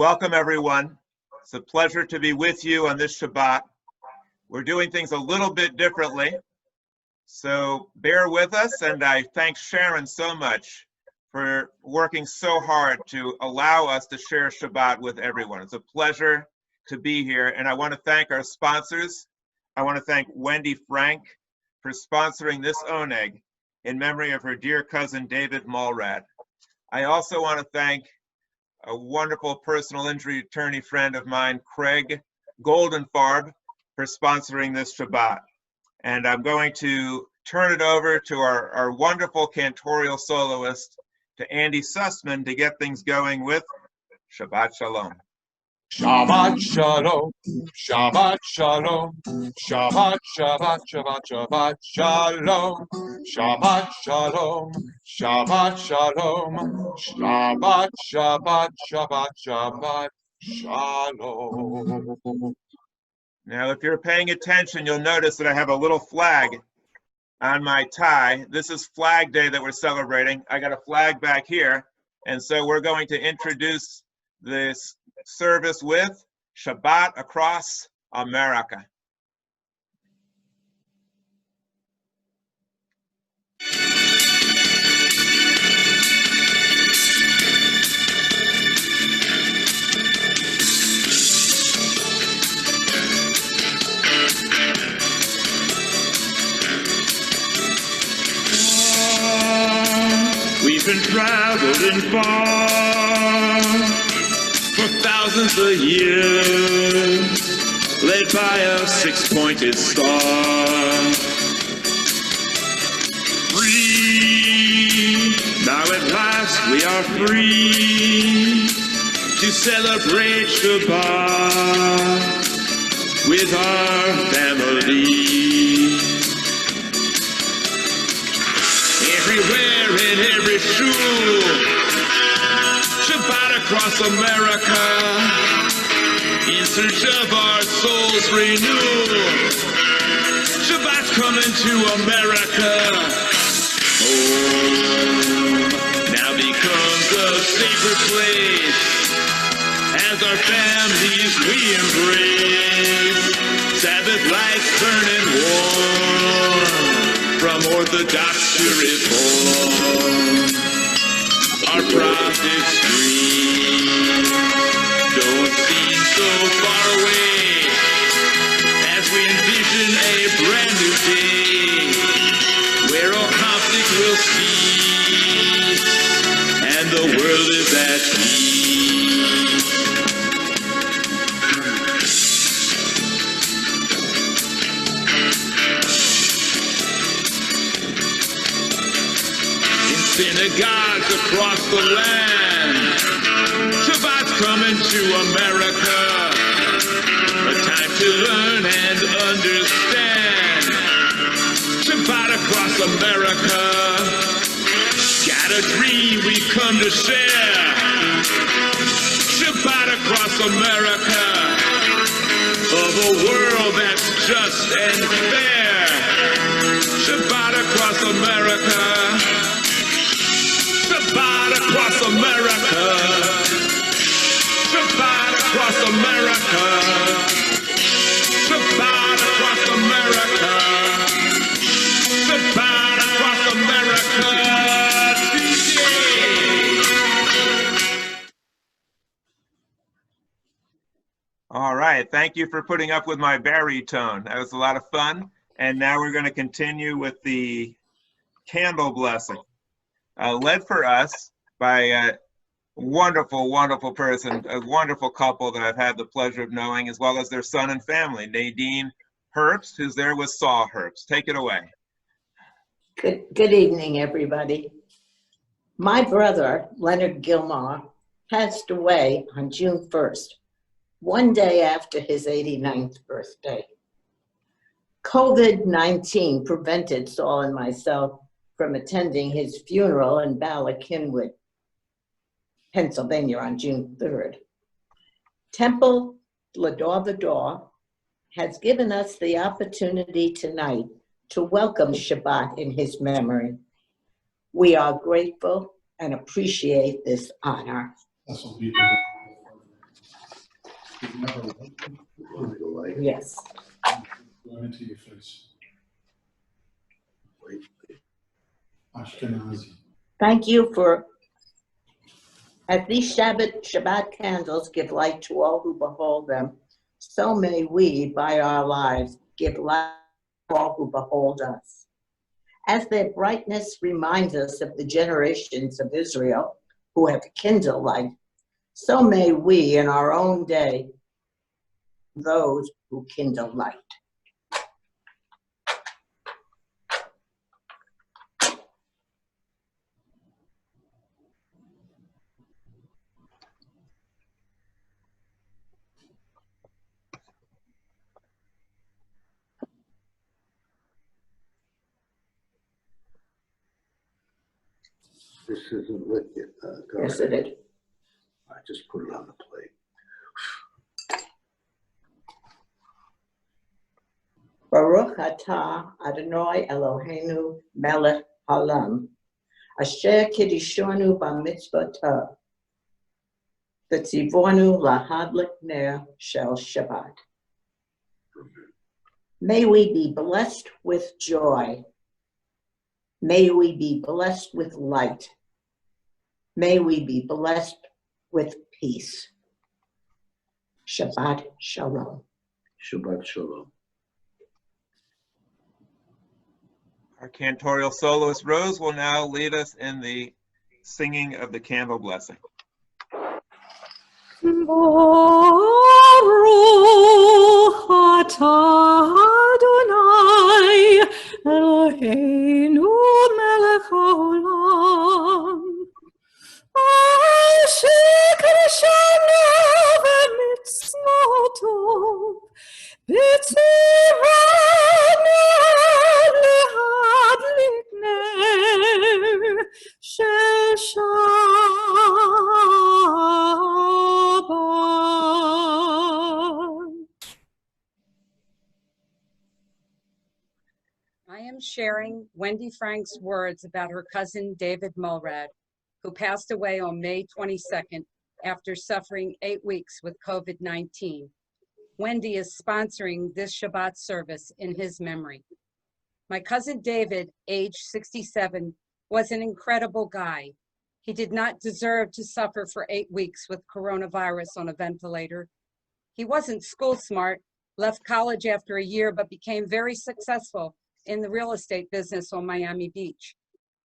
Welcome, everyone. It's a pleasure to be with you on this Shabbat. We're doing things a little bit differently, so bear with us, and I thank Sharon so much for working so hard to allow us to share Shabbat with everyone. It's a pleasure to be here, and I want to thank our sponsors. I want to thank Wendy Frank for sponsoring this oneg in memory of her dear cousin David Mulrad. I also want to thank a wonderful personal injury attorney friend of mine, Craig Goldenfarb, for sponsoring this Shabbat. And I'm going to turn it over to our wonderful cantorial soloist, to Andy Susman, to get things going with Shabbat Shalom. Shabbat Shalom, Shabbat Shalom, Shabbat, Shabbat, Shabbat, Shabbat Shalom, Shabbat Shalom, Shabbat Shalom, Shabbat, Shabbat, Shabbat, Shabbat Shalom. Now, if you're paying attention, you'll notice that I have a little flag on my tie. This is Flag Day that we're celebrating. I got a flag back here, and so we're going to introduce this service with Shabbat Across America. We've been traveling far for thousands of years, led by a six-pointed star. Free, now at last we are free to celebrate Shabbat with our family. Everywhere in every shul, Shabbat across America, in search of our soul's renewal. Shabbat's coming to America. Home now becomes a sacred place as our families we embrace. Sabbath lights burning warm from Orthodox to Reform. Our prophets' dream don't seem so far away as we envision a brand new day where all conflict will cease and the world is at peace. In synagogues across the land, Shabbat's coming to America, a time to learn and understand. Shabbat across America, got a dream we come to share. Shabbat across America, of a world that's just and fair. Shabbat across America, Shabbat across America, Shabbat across America, Shabbat across America, Shabbat across America today. All right, thank you for putting up with my baritone. That was a lot of fun. And now we're going to continue with the candle blessing, led for us by a wonderful, wonderful person, a wonderful couple that I've had the pleasure of knowing, as well as their son and family, Nadine Herbst, who's there with Saul Herbst. Take it away. Good evening, everybody. My brother, Leonard Gilmore, passed away on June 1st, one day after his 89th birthday. COVID-19 prevented Saul and myself from attending his funeral in Bala-Cynwyd, Pennsylvania on June 3rd. Temple Va-Dor has given us the opportunity tonight to welcome Shabbat in his memory. We are grateful and appreciate this honor. Yes. Going into your face. Ashkenazi. Thank you for, as these Shabbat candles give light to all who behold them, so may we, by our lives, give light to all who behold us. As their brightness reminds us of the generations of Israel who have kindled light, so may we in our own day, those who kindle light. This isn't lit yet. Yes, it is. I just put it on the plate. Baruch atah Adonai Eloheinu melech haolam, asher kiddushanu b'mitzvotav, v'tzivonu lahadlik ner shel Shabbat. May we be blessed with joy. May we be blessed with light. May we be blessed with peace. Shabbat Shalom. Shabbat Shalom. Our Cantorial soloist Rose will now lead us in the singing of the candle blessing. Baruch atah Adonai Eloheinu melech haolam, asher kiddushanu b'mitzvotov, v'tzivanu lahadlik ner shel Shabbat. I am sharing Wendy Frank's words about her cousin David Mulrad, who passed away on May 22nd after suffering 8 weeks with COVID-19. Wendy is sponsoring this Shabbat service in his memory. My cousin David, age 67, was an incredible guy. He did not deserve to suffer for 8 weeks with coronavirus on a ventilator. He wasn't school smart, left college after a year, but became very successful in the real estate business on Miami Beach.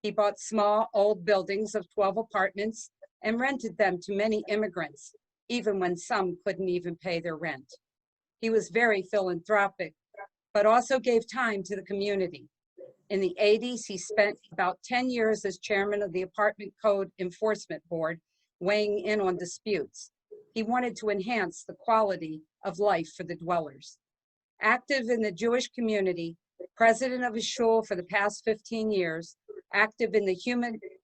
He bought small, old buildings of 12 apartments and rented them to many immigrants, even when some couldn't even pay their rent. He was very philanthropic, but also gave time to the community. In the 80s, he spent about 10 years as chairman of the Apartment Code Enforcement Board, weighing in on disputes. He wanted to enhance the quality of life for the dwellers. Active in the Jewish community, president of a shul for the past 15 years, active in the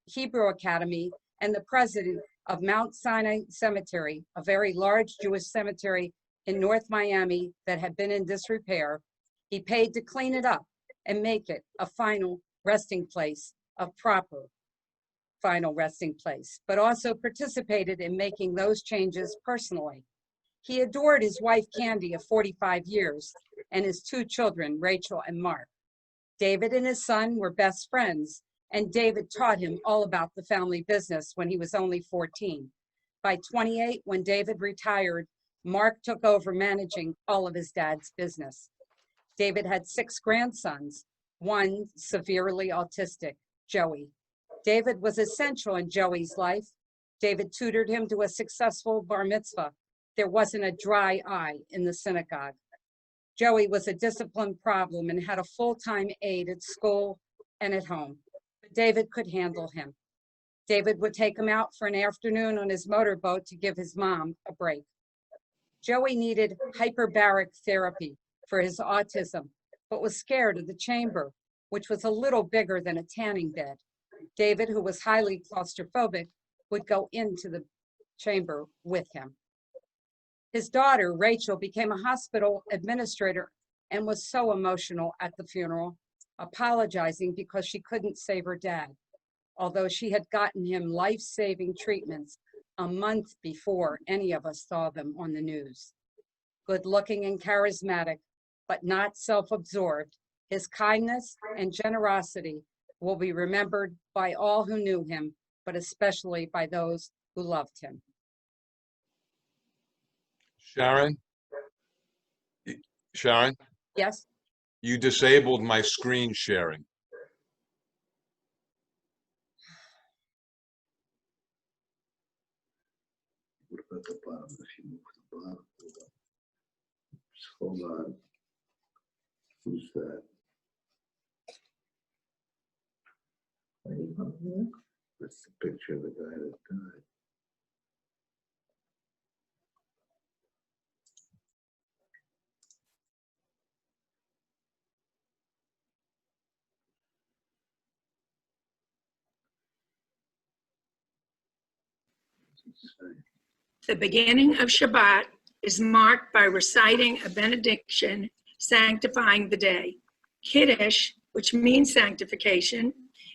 Hebrew Academy, and the president of Mount Sinai Cemetery, a very large Jewish cemetery in North Miami that had been in disrepair. He paid to clean it up and make it a final resting place, a proper final resting place, but also participated in making those changes personally. He adored his wife, Candy, of 45 years, and his 2 children, Rachel and Mark. David and his son were best friends, and David taught him all about the family business when he was only 14. By 28, when David retired, Mark took over managing all of his dad's business. David had 6 grandsons, one severely autistic, Joey. David was essential in Joey's life. David tutored him to a successful bar mitzvah. There wasn't a dry eye in the synagogue. Joey was a discipline problem and had a full-time aide at school and at home. But David could handle him. David would take him out for an afternoon on his motorboat to give his mom a break. Joey needed hyperbaric therapy for his autism, but was scared of the chamber, which was a little bigger than a tanning bed. David, who was highly claustrophobic, would go into the chamber with him. His daughter, Rachel, became a hospital administrator and was so emotional at the funeral, apologizing because she couldn't save her dad. Although she had gotten him life-saving treatments a month before any of us saw them on the news. Good-looking and charismatic, but not self-absorbed, his kindness and generosity will be remembered by all who knew him, but especially by those who loved him. Sharon, Yes? you disabled my screen sharing. What about the bottom? If you move the bottom, hold on. Who's that? That's the picture of the guy that died. The beginning of Shabbat is marked by reciting a benediction sanctifying the day. Kiddush, which means sanctification,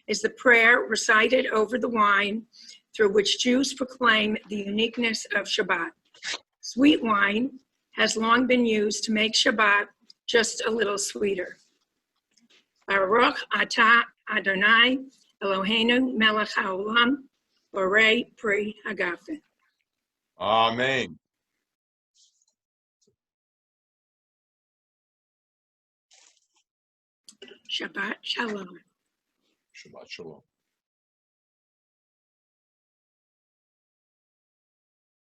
is the prayer recited over the wine through which Jews proclaim the uniqueness of Shabbat. Sweet wine has long been used to make Shabbat just a little sweeter. Baruch atah Adonai Eloheinu melech haolam borei pri hagafen. Amen. Shabbat Shalom. Shabbat Shalom.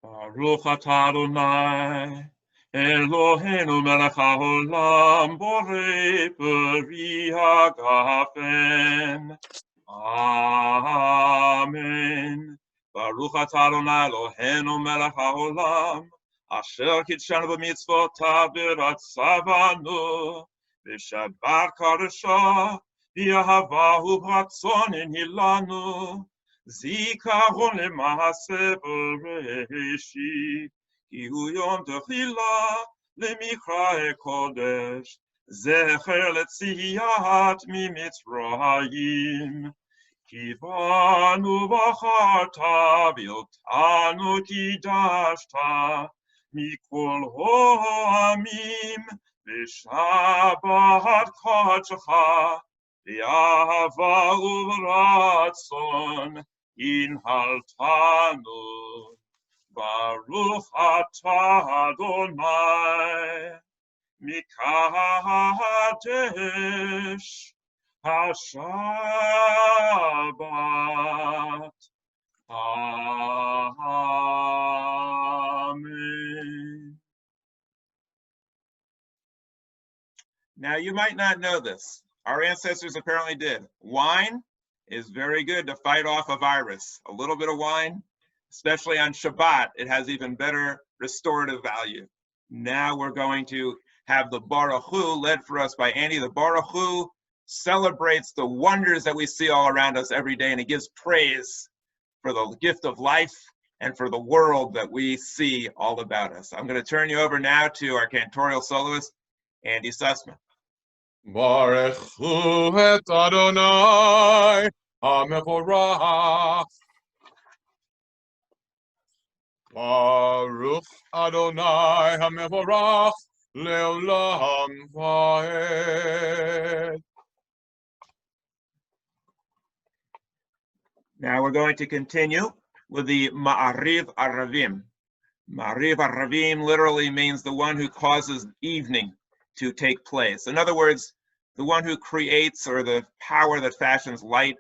Baruch atah Adonai, Eloheinu melech haolam, borei pri hagafen. Amen. Baruch atah Adonai Eloheinu melech haolam, asher kitshanu b'mitzvotav v'ratzavanu, v'shabbat kadosha, v'yahavahu b'ratzonin hilanu, zikaron lema'aseh b'reishit, ki hu yom techila lemikra'e kodesh, zecher letziyat mimitzrayim. Kivanu bacharta viltanu kidashta mikol ho'amim v'shabbat kadshecha v'yahava uvratzon inhaltanu. Baruch atah Adonai mikadesh HaShabbat. Amen. Now, you might not know this. Our ancestors apparently did. Wine is very good to fight off a virus. A little bit of wine, especially on Shabbat, it has even better restorative value. Now we're going to have the Baruch Hu led for us by Andy. The Baruch Hu celebrates the wonders that we see all around us every day, and it gives praise for the gift of life and for the world that we see all about us. I'm going to turn you over now to our cantorial soloist, Andy Susman. Baruch hu et Adonai HaMevorach. Baruch Adonai HaMevorach leolam va'ed. Now we're going to continue with the Ma'ariv Aravim. Ma'ariv Aravim literally means the one who causes evening to take place. In other words, the one who creates, or the power that fashions light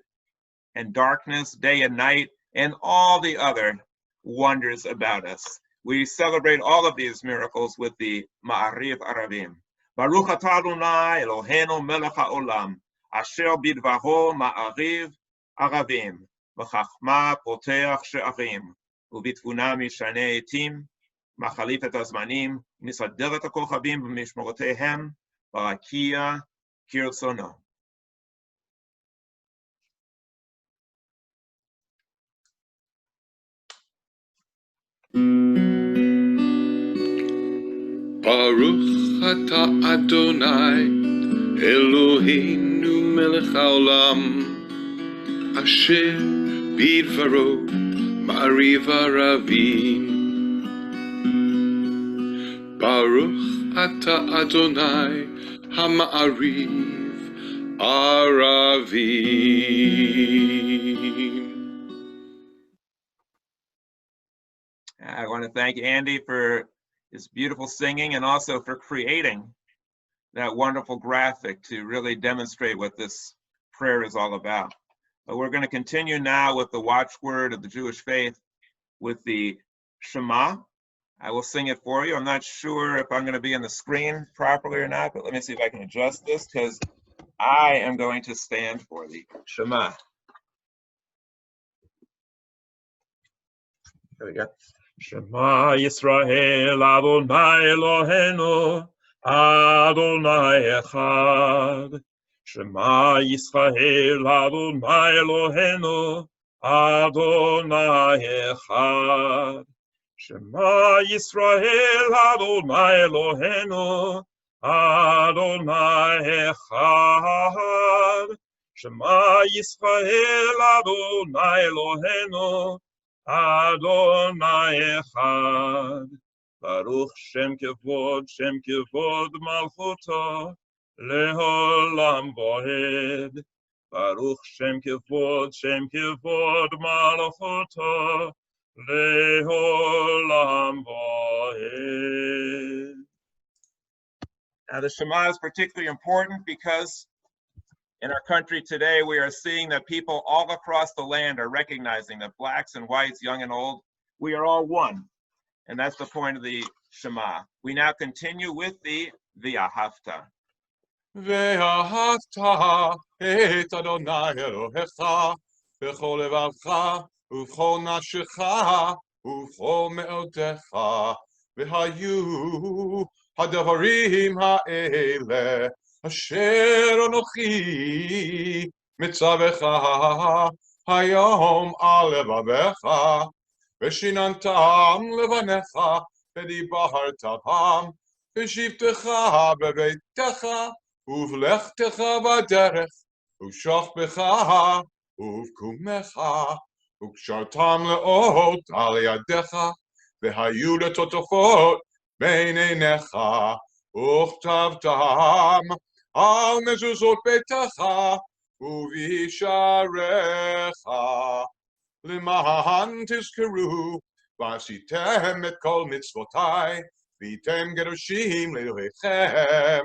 and darkness, day and night, and all the other wonders about us. We celebrate all of these miracles with the Ma'ariv Aravim. Baruch atah Adonai Eloheinu melech haolam, asher bidvaro Ma'ariv Aravim. בחכמה פותח שערים, ובתבונה משנה עתים, מחליף את הזמנים, מסדר את הכוכבים במשמרותיהם, ברקיע כרצונו. Baruch atah Adonai, Eloheinu melech haolam, asher bidvaro Ma'ariva Ravim. Baruch Ata Adonai Hama'ariv Aravim. I want to thank Andy for his beautiful singing and also for creating that wonderful graphic to really demonstrate what this prayer is all about. But we're going to continue now with the watchword of the Jewish faith with the Shema. I will sing it for you. I'm not sure if I'm going to be on the screen properly or not, but let me see if I can adjust this because I am going to stand for the Shema. Here we go. Shema Yisrael Adonai Eloheinu Adonai Echad. Shema Yisrael Adonai Eloheinu Adonai Echad. Shema Yisrael Adonai Eloheinu Adonai Echad. Shema Yisrael Adonai Eloheinu Adonai Echad. Baruch Shem Kevod Malchuto Leholam Voed. Baruch Shem Kevod Malchuto Leholam Voed. Now the Shema is particularly important because in our country today, we are seeing that people all across the land are recognizing that blacks and whites, young and old, we are all one. And that's the point of the Shema. We now continue with the V'ahavta. Ve'ahavta et Adonai Elohecha b'chol levavcha u'v'chol nafshecha u'v'chol me'odecha v'hayu hadavarim ha'ele asher anochi mitzavecha hayom al levavecha v'shinantam levanecha v'dibartavam v'shivtecha b'beitecha uvlechtecha b'derech uv'shachbecha uv'kumecha uv'kshartam le'ot al yadecha v'hayu letotofot bein einecha וכתבתם על מזוזות ביתך ובשעריך למען תזכרו ועשיתם את כל מצוותיי והייתם קדושים לאלוהיכם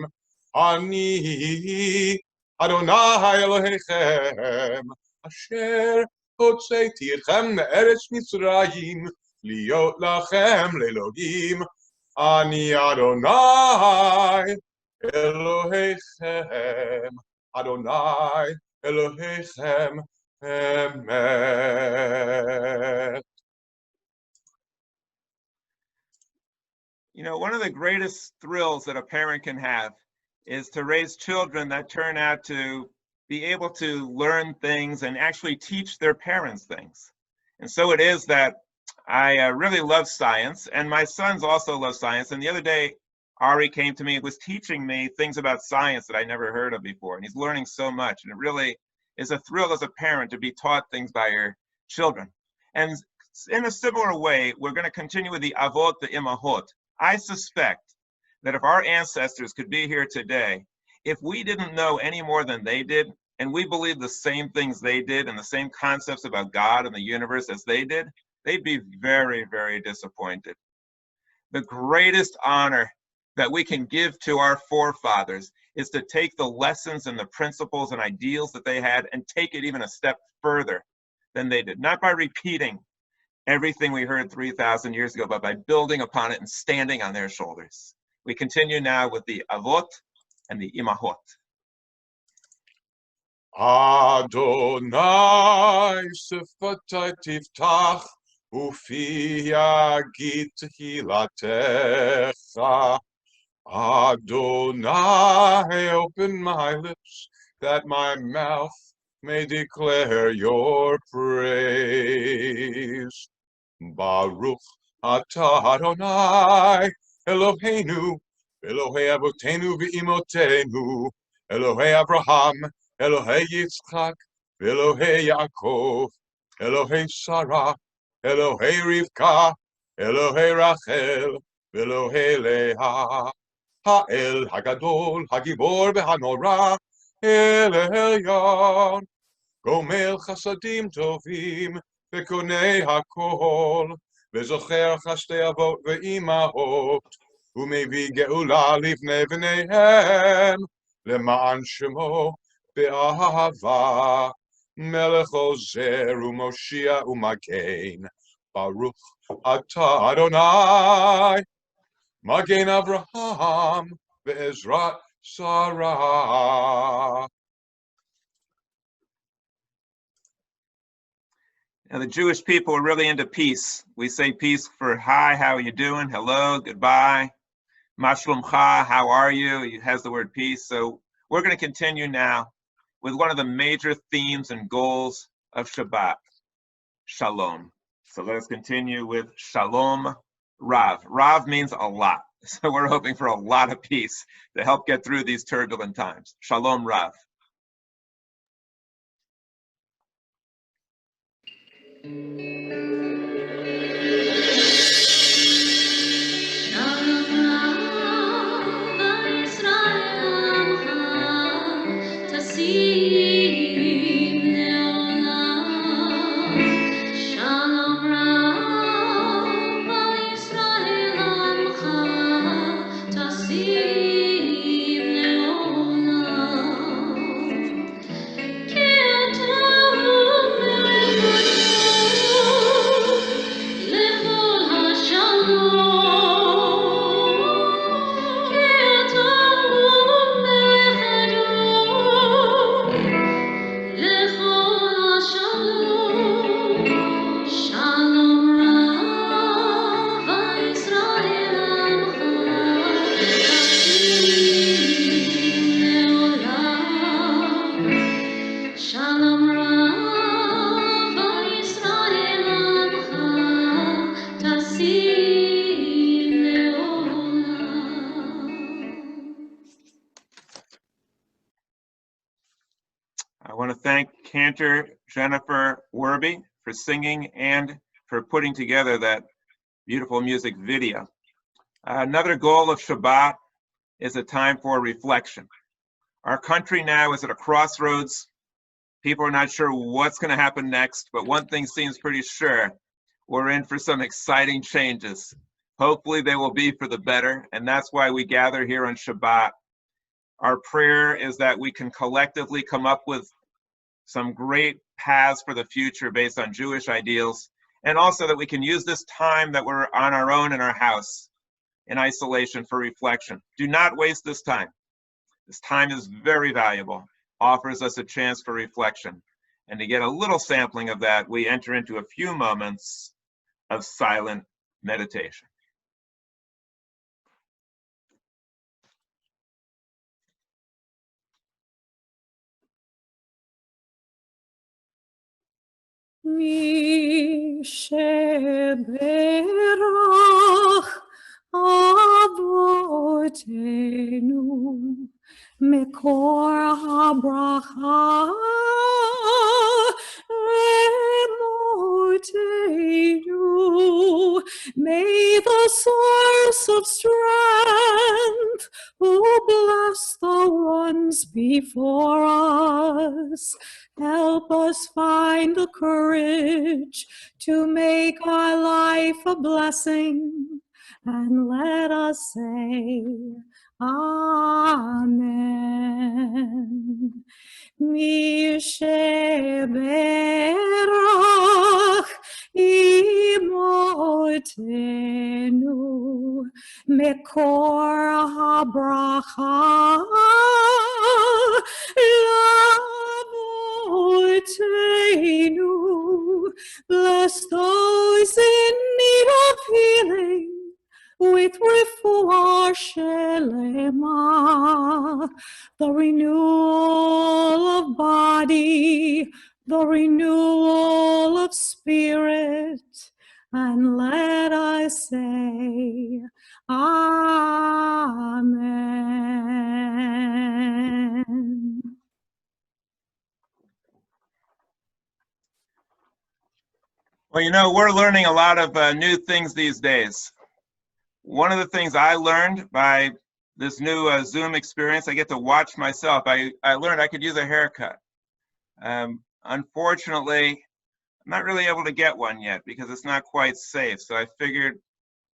אני אדוני אלוהיכם אשר הוצאתי אתכם מארץ מצרים להיות לכם לאלוהים אני אדוני אלוהיכם, אדוני אלוהיכם אמת. You know, one of the greatest thrills that a parent can have is to raise children that turn out to be able to learn things and actually teach their parents things. And so it is that I really love science, and my sons also love science. And the other day, Ari came to me and was teaching me things about science that I never heard of before. And he's learning so much. And it really is a thrill as a parent to be taught things by your children. And in a similar way, we're going to continue with the Avot, the Imahot. I suspect that if our ancestors could be here today, if we didn't know any more than they did, and we believed the same things they did and the same concepts about God and the universe as they did, they'd be very, very disappointed. The greatest honor that we can give to our forefathers is to take the lessons and the principles and ideals that they had and take it even a step further than they did. Not by repeating everything we heard 3,000 years ago, but by building upon it and standing on their shoulders. We continue now with the Avot and the Imahot. Adonai sifatai tiftach Ufi yagid tehilatecha. Adonai, open my lips, that my mouth may declare your praise. Baruch atah Adonai, Eloheinu, Elohei Avotenu v'imotenu, Elohei Abraham, Elohei Yitzchak, Elohei Yaakov, Elohei Sarah, Elohei Rivka, Elohei Rachel, Elohei Leah, Ha'el Hagadol, Hagibor V'Hanora, El Elyon, Gomel Chasadim Tovim, Vekonei Hakol, Vezocher Chashtei Avot Ve'imahot, Umevi Geula Livnei V'neihem, Leman Shemo Be'ahava, Melech Ozer U'Moshia U'Magen, Baruch Atah Adonai, Magen Avraham Ve'ezrat Sarah. And the Jewish people are really into peace. We say peace for hi, how are you doing? Hello, goodbye. Ma shlomcha, how are you? It has the word peace. So we're going to continue now with one of the major themes and goals of Shabbat, Shalom. So let us continue with Shalom Rav. Rav means a lot. So we're hoping for a lot of peace to help get through these turbulent times. Shalom Rav. I want to thank Cantor Jennifer Werby for singing and for putting together that beautiful music video. Another goal of Shabbat is a time for reflection. Our country now is at a crossroads. People are not sure what's going to happen next, but one thing seems pretty sure. We're in for some exciting changes. Hopefully they will be for the better, and that's why we gather here on Shabbat. Our prayer is that we can collectively come up with some great paths for the future based on Jewish ideals, and also that we can use this time that we're on our own in our house, in isolation, for reflection. Do not waste this time. This time is very valuable, offers us a chance for reflection. And to get a little sampling of that, we enter into a few moments of silent meditation. Mi sheberach avotenu mekor habracha emotenu. May the source of strength who bless the ones before us help us find the courage to make our life a blessing, and let us say, Amen. Mi sheberach imotenu mekor habracha lavotenu. Bless those in need of healing with refuah shelema, the renewal of body, the renewal of spirit, and let us say, Amen. Well, you know, we're learning a lot of new things these days. One of the things I learned by this new Zoom experience, I get to watch myself. I learned I could use a haircut. Unfortunately, I'm not really able to get one yet because it's not quite safe. So I figured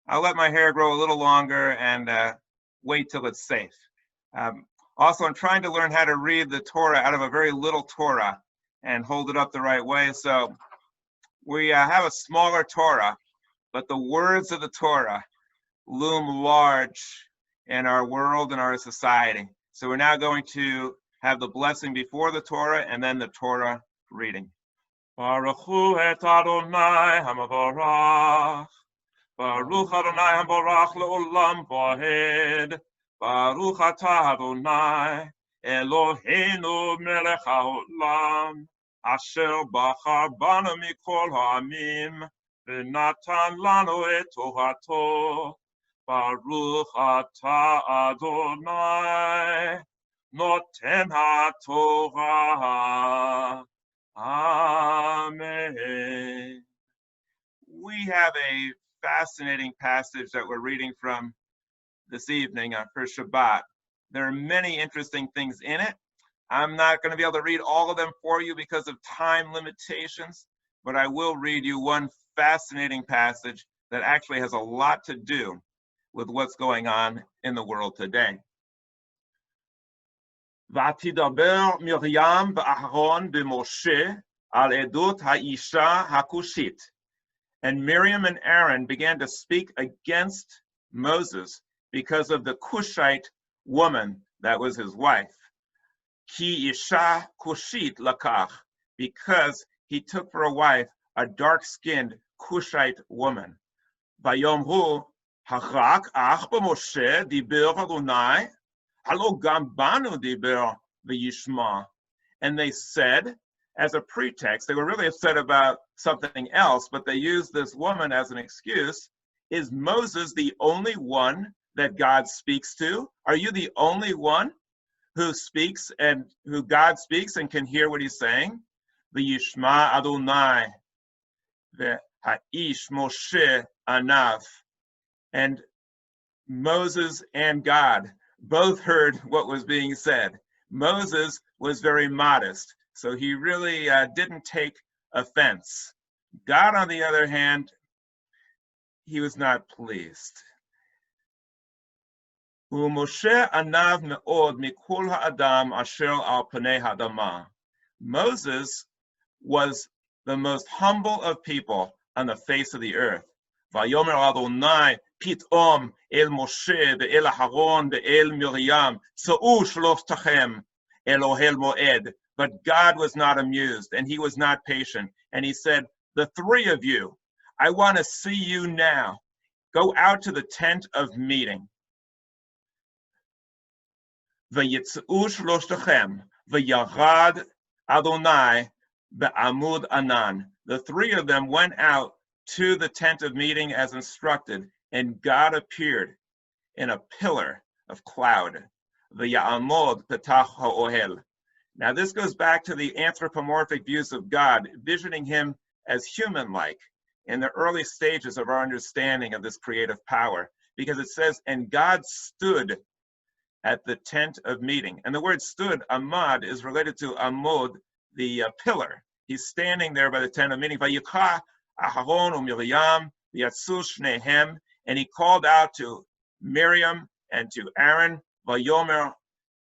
I'll let my hair grow a little longer and wait till it's safe. Also, I'm trying to learn how to read the Torah out of a very little Torah and hold it up the right way. So we have a smaller Torah, but the words of the Torah loom large in our world and our society. So we're now going to have the blessing before the Torah and then the Torah reading. Baruch hu et Adonai hamavarach. Baruch Adonai hamavarach le'olam vahed. Baruch atah Adonai Eloheinu melech haolam. Asher bachar banu mikol ha'amim. V'natan lanu et torato. Baruch atah Adonai noten haTorah. Amen. We have a fascinating passage that we're reading from this evening for Shabbat. There are many interesting things in it. I'm not going to be able to read all of them for you because of time limitations, but I will read you one fascinating passage that actually has a lot to do with what's going on in the world today. ותדבר מרים ואהרון במשה על עדות האישה הכושית. And Miriam and Aaron began to speak against Moses because of the Cushite woman that was his wife. Ki isha kushit lakach, because he took for a wife a dark-skinned Cushite woman. Vayomhu hachak ach b'Moshe diber Adonai. And they said, as a pretext, they were really upset about something else, but they used this woman as an excuse. Is Moses the only one that God speaks to? Are you the only one who speaks and who God speaks and can hear what he's saying? V'yishma Adonai v'ha'ish Moshe anav. And Moses and God both heard what was being said. Moses was very modest, so he really didn't take offense. God, on the other hand, he was not pleased. Moshe anav me'od mikol ha'adam asher al panei ha'adama. Moses was the most humble of people on the face of the earth. Vayomer Adonai Pitom el Moshe ve'el Aharon ve'el Miriam Tza'u shloftachem el ohel moed. But God was not amused and he was not patient. And he said, the three of you, I want to see you now. Go out to the tent of meeting. Ve'yitz'u shloftachem ve'yarad Adonai be'amud anan. The three of them went out to the tent of meeting as instructed, and God appeared in a pillar of cloud. V'ya'amod petach ha'ohel. Now this goes back to the anthropomorphic views of God, visioning him as human-like in the early stages of our understanding of this creative power, because it says, and God stood at the tent of meeting. And the word stood, amad, is related to amod, the pillar. He's standing there by the tent of meeting. Vayikra Aharon and Miriam, Yatsu Shnehem, and he called out to Miriam and to Aaron, Vayomer,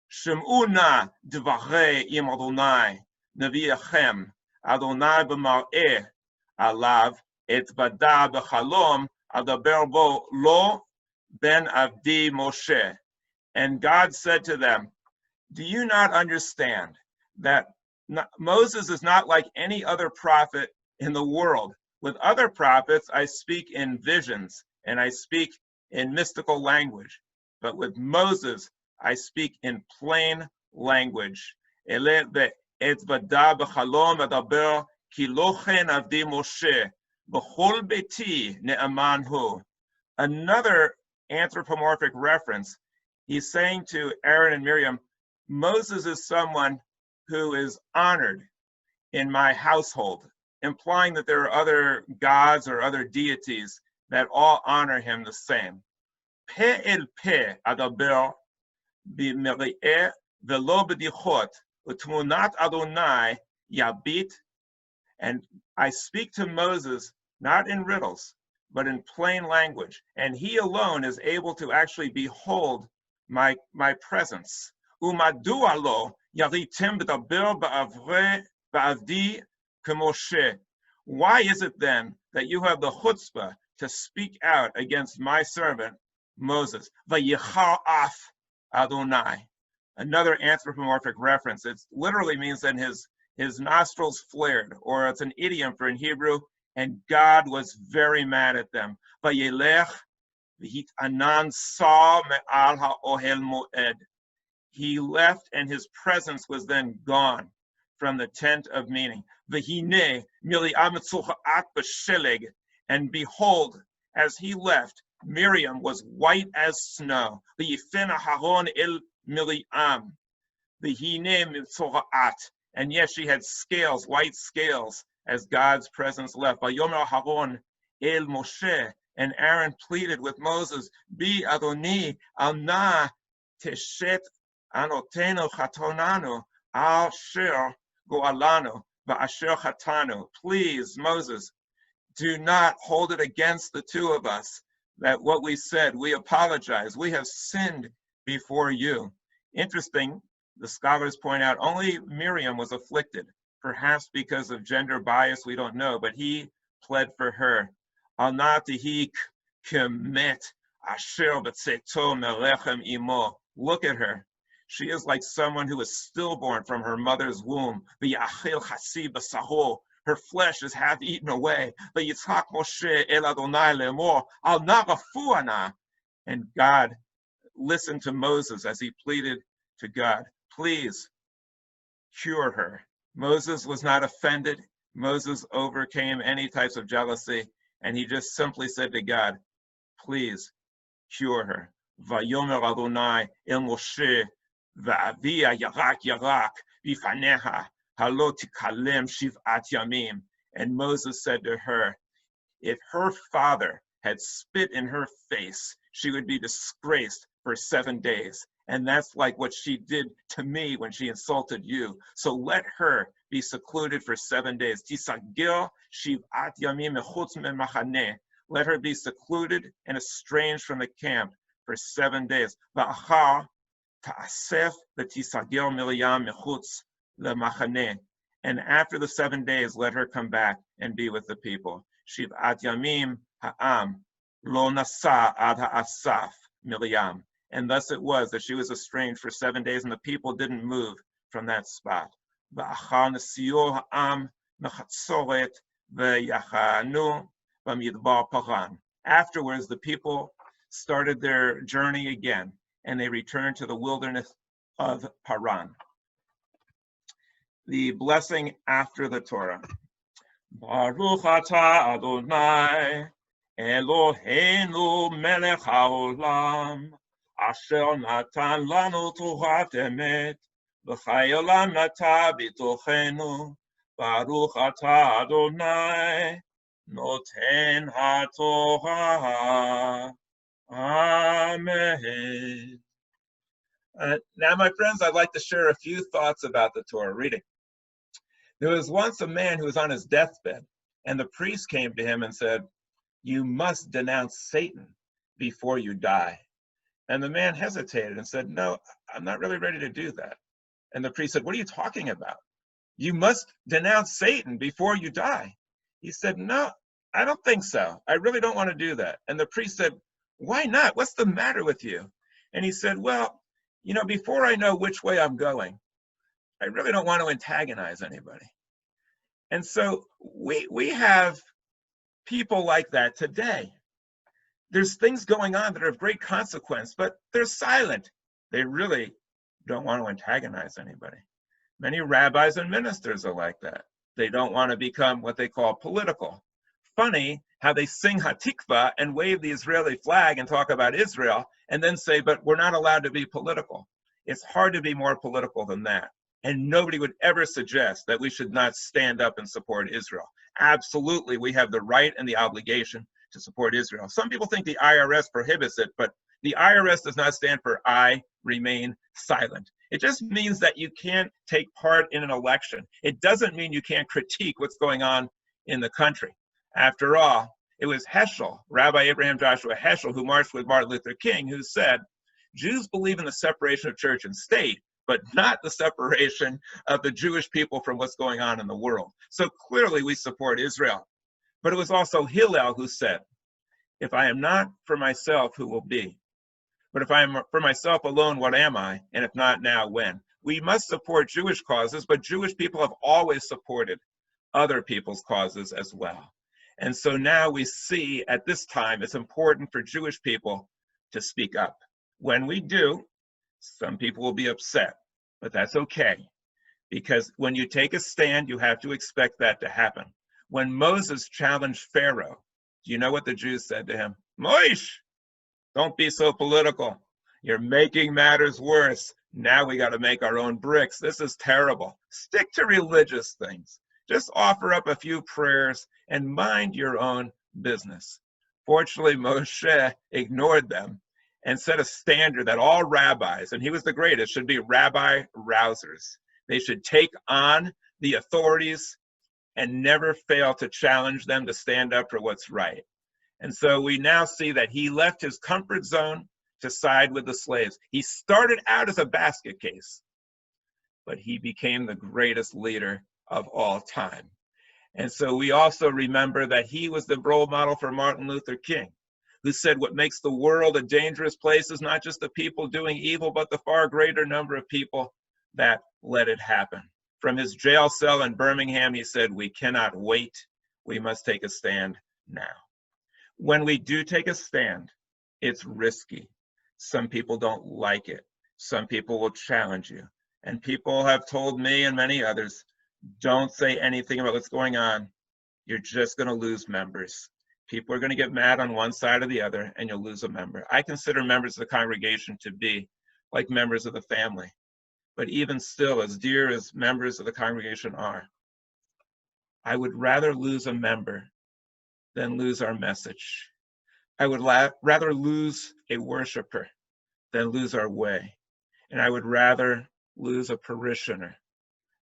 Shem'u na dvarei im Adonai, Nevi'achem, Adonai b'mar'eh, alav, et vada b'chalom, adaber bo lo ben avdi Moshe. And God said to them, do you not understand that Moses is not like any other prophet in the world? With other prophets, I speak in visions and I speak in mystical language. But with Moses, I speak in plain language. Another anthropomorphic reference, he's saying to Aaron and Miriam, Moses is someone who is honored in my household. implying that there are other gods or other deities that all honor him the same. Pe el pe adaber b'meri'eh velo b'dichot u'tmunat Adonai yabit. And I speak to Moses not in riddles, but in plain language. And he alone is able to actually behold my presence. Umadua lo yaritem b'daber ba'avdi k'Moshe. Why is it then that you have the chutzpah to speak out against my servant Moses? Vayichar af Adonai. Another anthropomorphic reference. It literally means that his nostrils flared, or it's an idiom for in Hebrew, and God was very mad at them. Vayelech v'hitanan sa me'al ha'ohel moed. He left, and his presence was then gone from the tent of meeting. V'hine Miriam tzura'at b'sheleg. And behold, as he left, Miriam was white as snow. V'yifena Haron el Miriam. V'hine tzura'at. And yes, she had scales, white scales, as God's presence left. Vayomer Haron el Moshe. And Aaron pleaded with Moses, Bi Adoni al na teshet anotenu chatonanu al shir goalanu va'asher chatanu. Please, Moses, do not hold it against the two of us that what we said. We apologize. We have sinned before you. Interesting, the scholars point out only Miriam was afflicted, perhaps because of gender bias, we don't know, but he pled for her. Al na tihi kemet asher b'tzeto melechem imo. Look at her. She is like someone who is stillborn from her mother's womb. V'yachil chasi b'saho. Her flesh is half eaten away. V'yitzhak Moshe el Adonai lemor al na rafu ana. And God listened to Moses as he pleaded to God, please cure her. Moses was not offended. Moses overcame any types of jealousy, and he just simply said to God, please cure her. Vayomer Adonai el Moshe va'avia yarak bifaneha halo tikalem shiv'at yamim. And Moses said to her, if her father had spit in her face, she would be disgraced for 7 days. And that's like what she did to me when she insulted you. So let her be secluded for 7 days. Tisagil shiv'at yamim mechutz memachaneh. Let her be secluded and estranged from the camp for 7 days. Va'achar ta'asef v'tisagil Miriam mechutz lemachaneh. And after the 7 days, let her come back and be with the people. Shiv'at yamim ha'am lo nasa ad ha'asaf Miriam. And thus it was that she was estranged for 7 days, and the people didn't move from that spot. Va'achar nesiyo ha'am mechatzoret v'yachanu b'midbar paran. Afterwards, the people started their journey again, and they returned to the wilderness of Paran. The blessing after the Torah. Baruch atah Adonai Eloheinu melech haolam asher natan lanu torat emet v'chai olam nata b'tochenu. Baruch atah Adonai noten haTorah. Amen. Now, my friends, I'd like to share a few thoughts about the Torah reading. There was once a man who was on his deathbed, and the priest came to him and said, you must denounce Satan before you die. And the man hesitated and said, no, I'm not really ready to do that. And the priest said, what are you talking about? You must denounce Satan before you die. He said, no, I don't think so. I really don't want to do that. And the priest said, why not? What's the matter with you? And he said, well, you know, before I know which way I'm going, I really don't want to antagonize anybody. And so we have people like that today. There's things going on that are of great consequence, but they're silent. They really don't want to antagonize anybody. Many rabbis and ministers are like that. They don't want to become what they call political. Funny how they sing Hatikva and wave the Israeli flag and talk about Israel and then say, but we're not allowed to be political. It's hard to be more political than that. And nobody would ever suggest that we should not stand up and support Israel. Absolutely, we have the right and the obligation to support Israel. Some people think the IRS prohibits it, but the IRS does not stand for I remain silent. It just means that you can't take part in an election. It doesn't mean you can't critique what's going on in the country. After all, it was Heschel, Rabbi Abraham Joshua Heschel, who marched with Martin Luther King, who said, Jews believe in the separation of church and state, but not the separation of the Jewish people from what's going on in the world. So clearly we support Israel. But it was also Hillel who said, if I am not for myself, who will be? But if I am for myself alone, what am I? And if not now, when? We must support Jewish causes, but Jewish people have always supported other people's causes as well. And so now we see at this time, it's important for Jewish people to speak up. When we do, some people will be upset, but that's okay. Because when you take a stand, you have to expect that to happen. When Moses challenged Pharaoh, do you know what the Jews said to him? Moshe, don't be so political. You're making matters worse. Now we got to make our own bricks. This is terrible. Stick to religious things. Just offer up a few prayers and mind your own business. Fortunately, Moshe ignored them and set a standard that all rabbis, and he was the greatest, should be rabbi rousers. They should take on the authorities and never fail to challenge them to stand up for what's right. And so we now see that he left his comfort zone to side with the slaves. He started out as a basket case, but he became the greatest leader of all time. And so we also remember that he was the role model for Martin Luther King, who said what makes the world a dangerous place is not just the people doing evil, but the far greater number of people that let it happen. From his jail cell in Birmingham, he said, we cannot wait. We must take a stand now. When we do take a stand, it's risky. Some people don't like it. Some people will challenge you. And people have told me and many others, don't say anything about what's going on. You're just going to lose members. People are going to get mad on one side or the other, and you'll lose a member. I consider members of the congregation to be like members of the family. But even still, as dear as members of the congregation are, I would rather lose a member than lose our message. I would rather lose a worshiper than lose our way. And I would rather lose a parishioner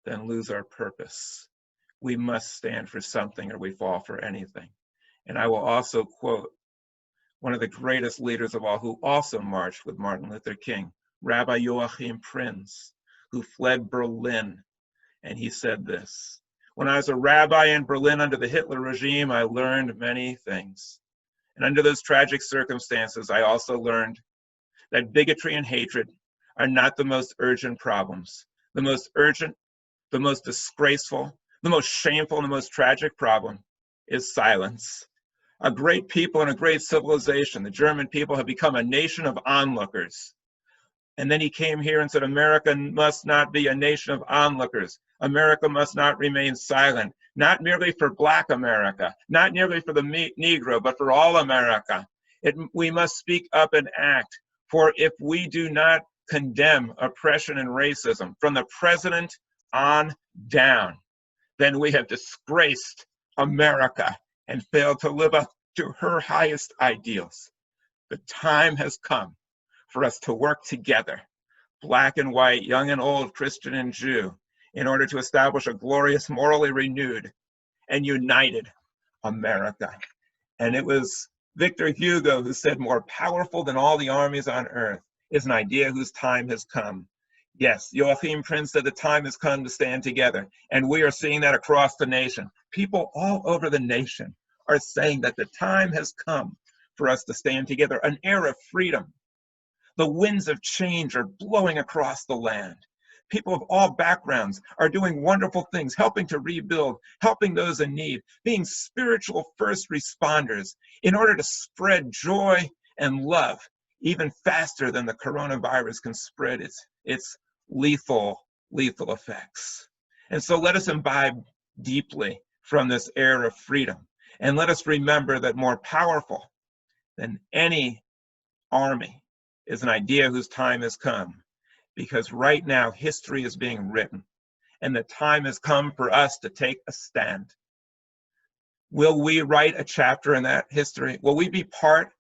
than lose our purpose. We must stand for something or we fall for anything. And I will also quote one of the greatest leaders of all who also marched with Martin Luther King, Rabbi Joachim Prinz, who fled Berlin. And he said this, when I was a rabbi in Berlin under the Hitler regime, I learned many things. And under those tragic circumstances, I also learned that bigotry and hatred are not the most urgent problems. The most urgent, the most disgraceful, the most shameful, and the most tragic problem is silence. A great people and a great civilization, the German people, have become a nation of onlookers. And then he came here and said, America must not be a nation of onlookers. America must not remain silent, not merely for Black America, not merely for the Negro, but for all America. We must speak up and act, for if we do not condemn oppression and racism from the president on down, then we have disgraced America and failed to live up to her highest ideals. The time has come for us to work together, Black and white, young and old, Christian and Jew, in order to establish a glorious, morally renewed and united America. And it was Victor Hugo who said, more powerful than all the armies on earth is an idea whose time has come. Yes, Joachim Prinz said the time has come to stand together. And we are seeing that across the nation. People all over the nation are saying that the time has come for us to stand together, an era of freedom. The winds of change are blowing across the land. People of all backgrounds are doing wonderful things, helping to rebuild, helping those in need, being spiritual first responders in order to spread joy and love even faster than the coronavirus can spread its lethal effects. And so let us imbibe deeply from this era of freedom. And let us remember that more powerful than any army is an idea whose time has come. Because right now, history is being written. And the time has come for us to take a stand. Will we write a chapter in that history? Will we be part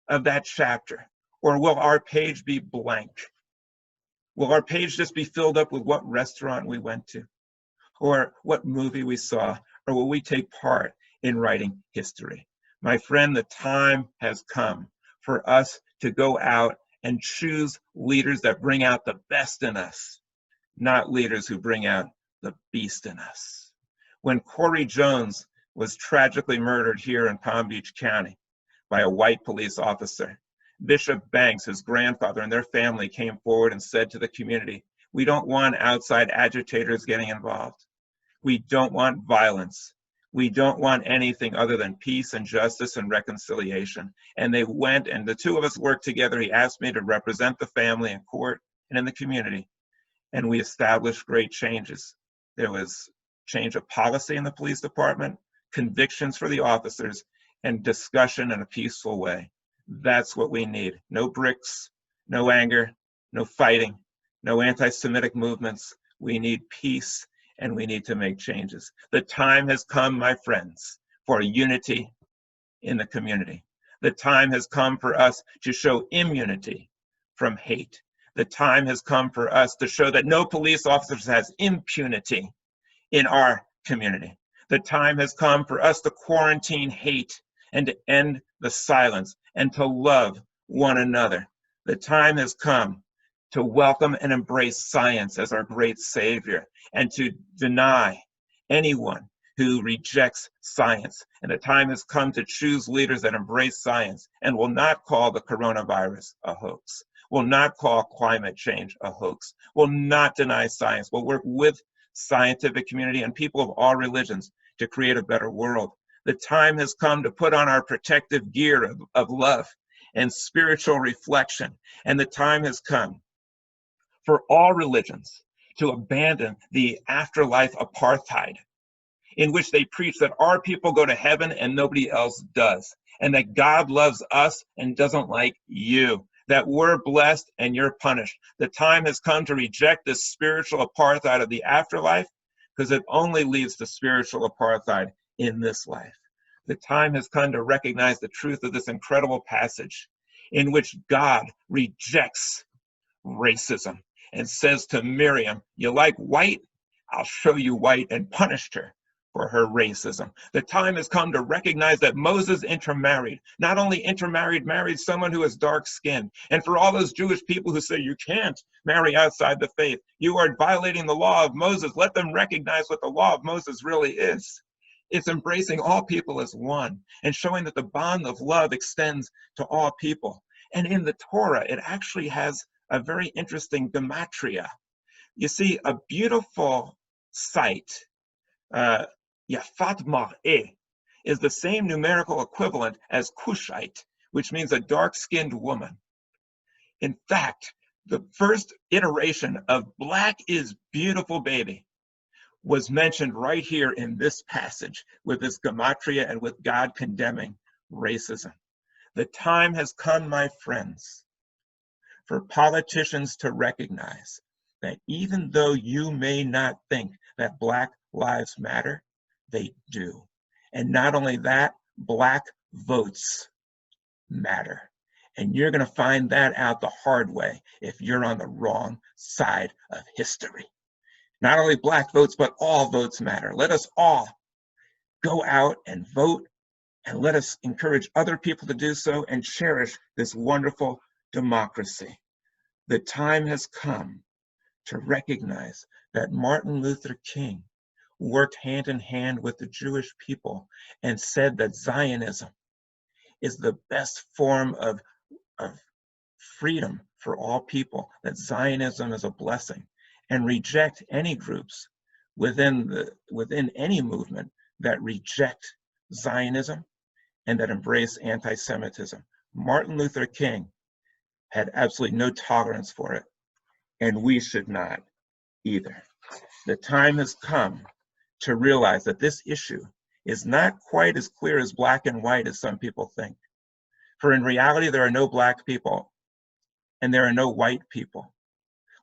of that chapter? Or will our page be blank? Will our page just be filled up with what restaurant we went to? Or what movie we saw? Or will we take part in writing history? My friend, the time has come for us to go out and choose leaders that bring out the best in us, not leaders who bring out the beast in us. When Corey Jones was tragically murdered here in Palm Beach County by a white police officer, Bishop Banks, his grandfather, and their family came forward and said to the community, we don't want outside agitators getting involved. We don't want violence. We don't want anything other than peace and justice and reconciliation. And they went, and the two of us worked together. He asked me to represent the family in court and in the community. And we established great changes. There was change of policy in the police department, convictions for the officers, and discussion in a peaceful way. That's what we need. No bricks, no anger, no fighting, no anti-Semitic movements. We need peace, and we need to make changes. The time has come, my friends, for unity in the community. The time has come for us to show immunity from hate. The time has come for us to show that no police officer has impunity in our community. The time has come for us to quarantine hate and to end the silence and to love one another. The time has come to welcome and embrace science as our great savior and to deny anyone who rejects science. And the time has come to choose leaders that embrace science and will not call the coronavirus a hoax, will not call climate change a hoax, will not deny science, will work with scientific community and people of all religions to create a better world. The time has come to put on our protective gear of love and spiritual reflection. And the time has come for all religions to abandon the afterlife apartheid in which they preach that our people go to heaven and nobody else does, and that God loves us and doesn't like you, that we're blessed and you're punished. The time has come to reject this spiritual apartheid of the afterlife, because it only leads to spiritual apartheid in this life. The time has come to recognize the truth of this incredible passage in which God rejects racism and says to Miriam, you like white? I'll show you white, and punished her for her racism. The time has come to recognize that Moses intermarried, not only intermarried, married someone who is dark-skinned. And for all those Jewish people who say you can't marry outside the faith, you are violating the law of Moses. Let them recognize what the law of Moses really is. It's embracing all people as one and showing that the bond of love extends to all people. And in the Torah, it actually has a very interesting gematria. You see, a beautiful sight, Yafat Mar'eh, is the same numerical equivalent as Cushite, which means a dark-skinned woman. In fact, the first iteration of Black is Beautiful Baby was mentioned right here in this passage with this gematria and with God condemning racism. The time has come, my friends, for politicians to recognize that even though you may not think that Black lives matter, they do. And not only that, Black votes matter. And you're going to find that out the hard way if you're on the wrong side of history. Not only Black votes, but all votes matter. Let us all go out and vote, and let us encourage other people to do so and cherish this wonderful democracy. The time has come to recognize that Martin Luther King worked hand in hand with the Jewish people and said that Zionism is the best form of freedom for all people, that Zionism is a blessing, and reject any groups within any movement that reject Zionism and that embrace anti-Semitism. Martin Luther King had absolutely no tolerance for it, and we should not either. The time has come to realize that this issue is not quite as clear as black and white as some people think. For in reality, there are no Black people and there are no white people.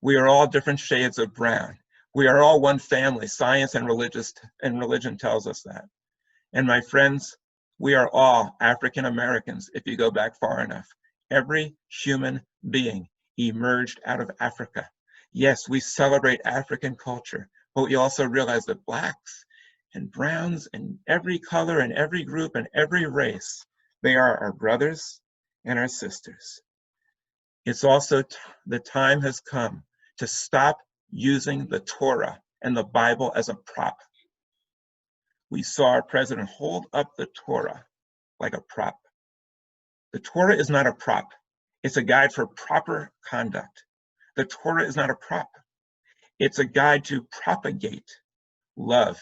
We are all different shades of brown. We are all one family. Science and religion tells us that. And my friends, we are all African Americans if you go back far enough. Every human being emerged out of Africa. Yes, we celebrate African culture, but we also realize that blacks and browns and every color and every group and every race, they are our brothers and our sisters. It's also the time has come to stop using the Torah and the Bible as a prop. We saw our president hold up the Torah like a prop. The Torah is not a prop. It's a guide for proper conduct. The Torah is not a prop. It's a guide to propagate love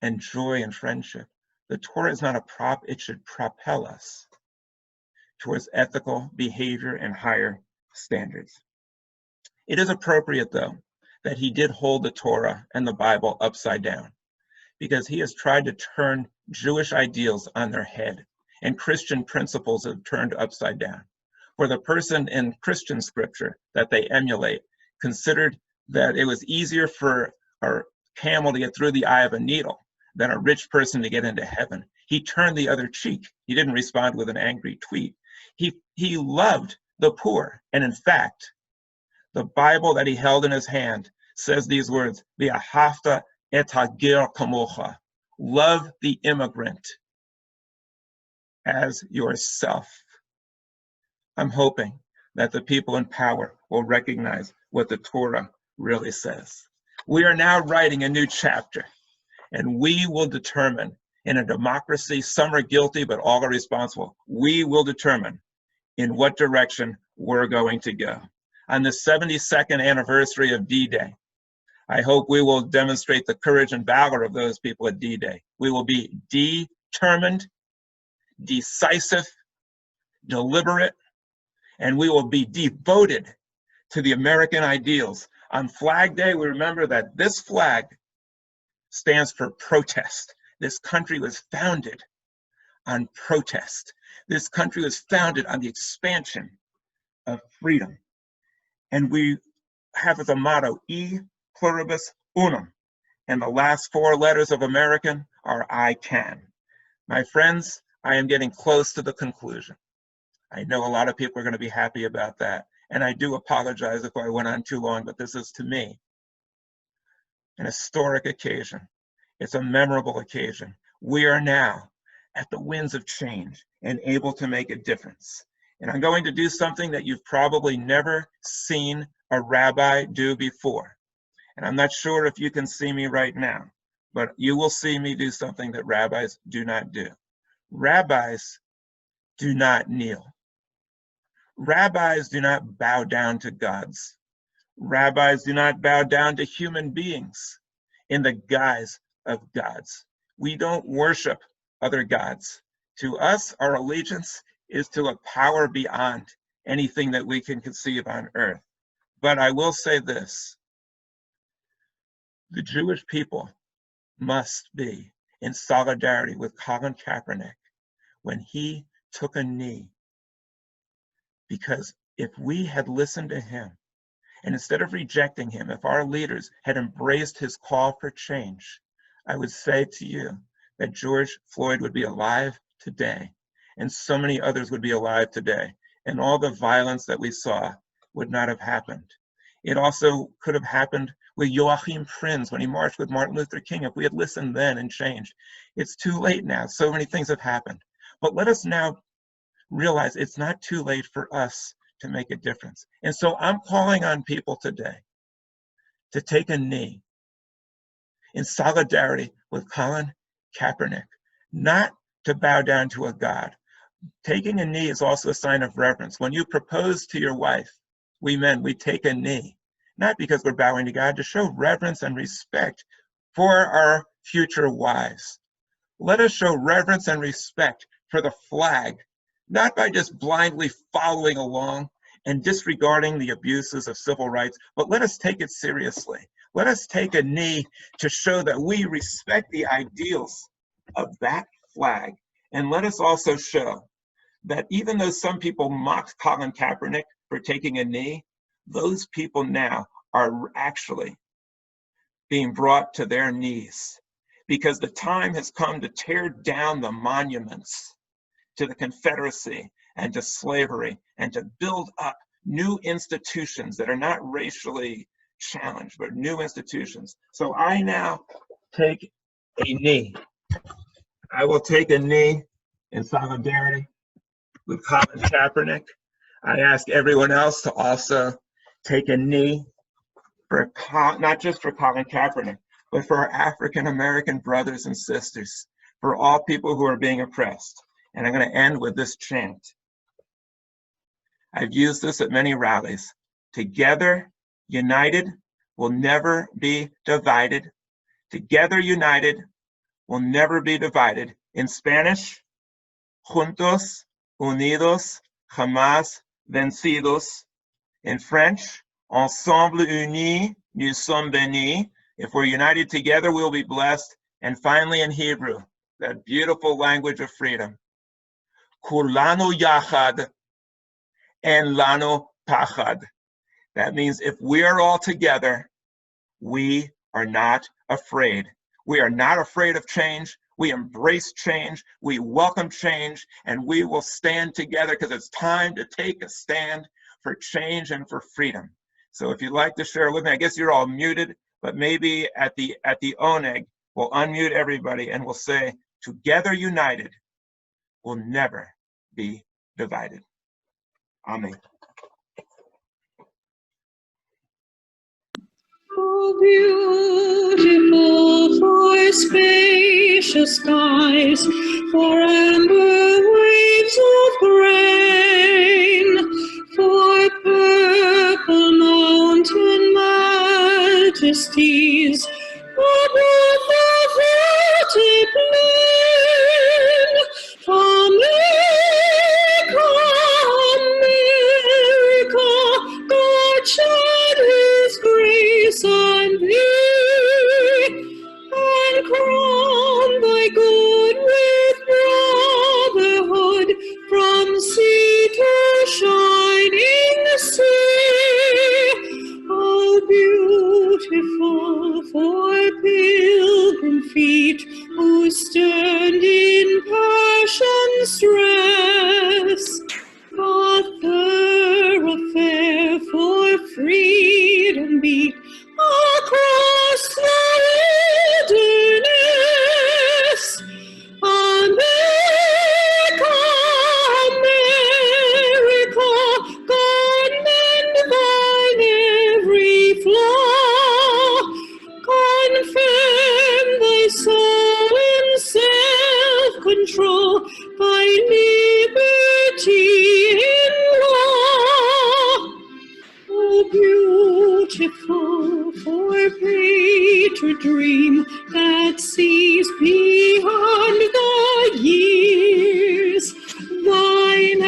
and joy and friendship. The Torah is not a prop. It should propel us towards ethical behavior and higher standards. It is appropriate, though, that he did hold the Torah and the Bible upside down, because he has tried to turn Jewish ideals on their head, and Christian principles have turned upside down. For the person in Christian scripture that they emulate considered that it was easier for a camel to get through the eye of a needle than a rich person to get into heaven. He turned the other cheek. He didn't respond with an angry tweet. He loved the poor. And in fact, the Bible that he held in his hand says these words, V'ahavta et hagir kamocha, love the immigrant as yourself. I'm hoping that the people in power will recognize what the Torah really says. We are now writing a new chapter, and we will determine in a democracy, some are guilty, but all are responsible. We will determine in what direction we're going to go. On the 72nd anniversary of D-Day, I hope we will demonstrate the courage and valor of those people at D-Day. We will be determined, decisive, deliberate, and we will be devoted to the American ideals. On Flag Day, we remember that this flag stands for protest. This country was founded on protest. This country was founded on the expansion of freedom. And we have as a motto, E pluribus unum. And the last four letters of American are I can. My friends, I am getting close to the conclusion. I know a lot of people are going to be happy about that. And I do apologize if I went on too long, but this is, to me, an historic occasion. It's a memorable occasion. We are now at the winds of change and able to make a difference. And I'm going to do something that you've probably never seen a rabbi do before. And I'm not sure if you can see me right now, but you will see me do something that rabbis do not do. Rabbis do not kneel. Rabbis do not bow down to gods. Rabbis do not bow down to human beings in the guise of gods. We don't worship other gods. To us, our allegiance is to a power beyond anything that we can conceive on earth. But I will say this, the Jewish people must be in solidarity with Colin Kaepernick when he took a knee. Because if we had listened to him, and instead of rejecting him, if our leaders had embraced his call for change, I would say to you that George Floyd would be alive today, and so many others would be alive today, and all the violence that we saw would not have happened. It also could have happened with Joachim Prinz when he marched with Martin Luther King, if we had listened then and changed. It's too late now. So many things have happened. But let us now realize it's not too late for us to make a difference. And so I'm calling on people today to take a knee in solidarity with Colin Kaepernick, not to bow down to a god. Taking a knee is also a sign of reverence. When you propose to your wife, we men, we take a knee, not because we're bowing to God, to show reverence and respect for our future wives. Let us show reverence and respect for the flag, not by just blindly following along and disregarding the abuses of civil rights, but let us take it seriously. Let us take a knee to show that we respect the ideals of that flag. And let us also show that even though some people mocked Colin Kaepernick for taking a knee, those people now are actually being brought to their knees. because the time has come to tear down the monuments to the Confederacy and to slavery and to build up new institutions that are not racially challenged, but new institutions. So I now take a knee. I will take a knee in solidarity with Colin Kaepernick. I ask everyone else to also take a knee for not just for Colin Kaepernick, but for our African American brothers and sisters, for all people who are being oppressed. And I'm going to end with this chant. I've used this at many rallies. Together, united, we'll never be divided. Together, united, we'll never be divided. In Spanish, juntos, unidos, jamás vencidos. In French, ensemble unis, nous sommes bénis. If we're united together, we'll be blessed. And finally, in Hebrew, that beautiful language of freedom, kulanu yachad en lanu pachad. That means if we are all together, we are not afraid. We are not afraid of change. We embrace change. We welcome change, and we will stand together because it's time to take a stand for change and for freedom. So if you'd like to share with me, I guess you're all muted, but maybe at the oneg, we'll unmute everybody and we'll say, together united, we'll never be divided. Amen. So beautiful for spacious skies, for amber waves of grain, for purple mountain majesties, above the vaulty plain. America, America, God shed His grace on thee, and crown thy good with brotherhood from sea to shining sea. How beautiful for pilgrim feet who stand in passion's stress, a thoroughfare for freedom beat across the wilderness. America, America, God mend thine every flaw, confirm thy soul in self-control, thy liberty in law. Oh, beautiful for greater dream that sees beyond the years, thine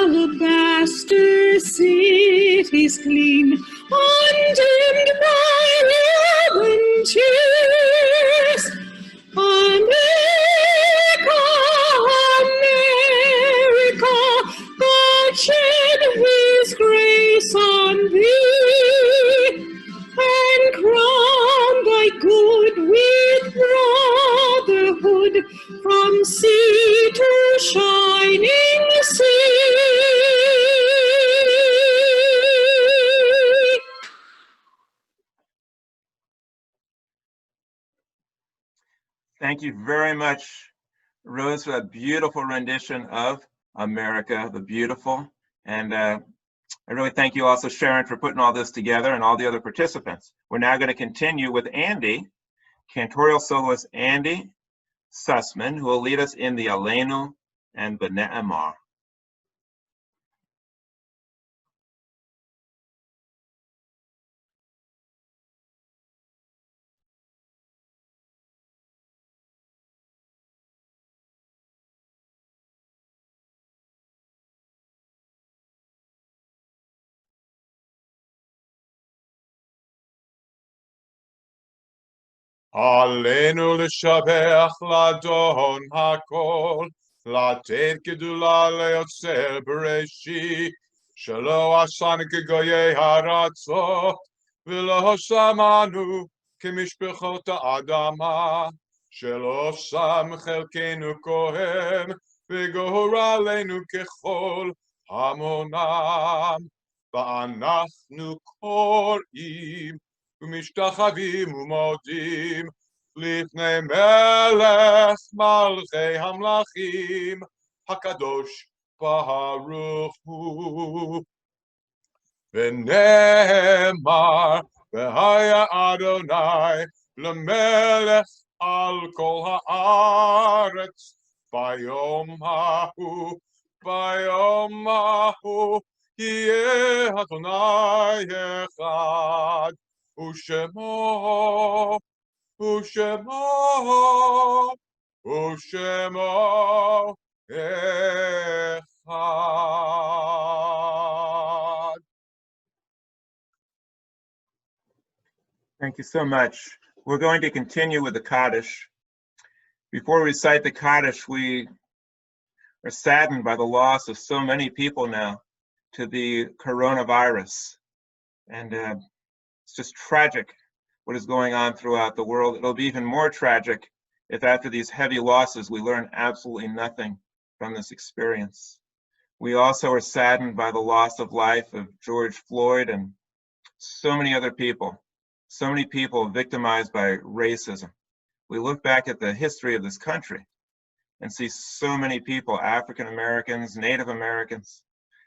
alabaster cities clean, undimmed by love and tears. America, America, God shed His grace on thee, and crown thy good with brotherhood from sea to shining sea. Thank you very much, Rose, for that beautiful rendition of America the Beautiful. And I really thank you also, Sharon, for putting all this together, and all the other participants. We're now going to continue with Andy, Cantorial soloist Andy Susman, who will lead us in the Aleinu and B'Ne'emar. עלינו לשבח לאדון הכל, לתת גדולה ליוצר בראשית, שלא עשנו כגויי הארצות, ולא שמענו כמשפחות האדמה, שלא שם חלקנו כהן, וגורלנו ככל המונם. ואנחנו קוראים, ומשתחווים ומודים, לפני מלך מלכי המלכים, הקדוש ברוך הוא. ונאמר, והיה אדוני למלך על כל הארץ, ביום ההוא יהיה אדוני אחד, ושמו אחד. Thank you so much. We're going to continue with the Kaddish. Before we recite the Kaddish, we are saddened by the loss of so many people now to the coronavirus. And it's just tragic what is going on throughout the world. It'll be even more tragic if after these heavy losses, we learn absolutely nothing from this experience. We also are saddened by the loss of life of George Floyd and so many other people. So many people victimized by racism. We look back at the history of this country and see so many people, African Americans, Native Americans,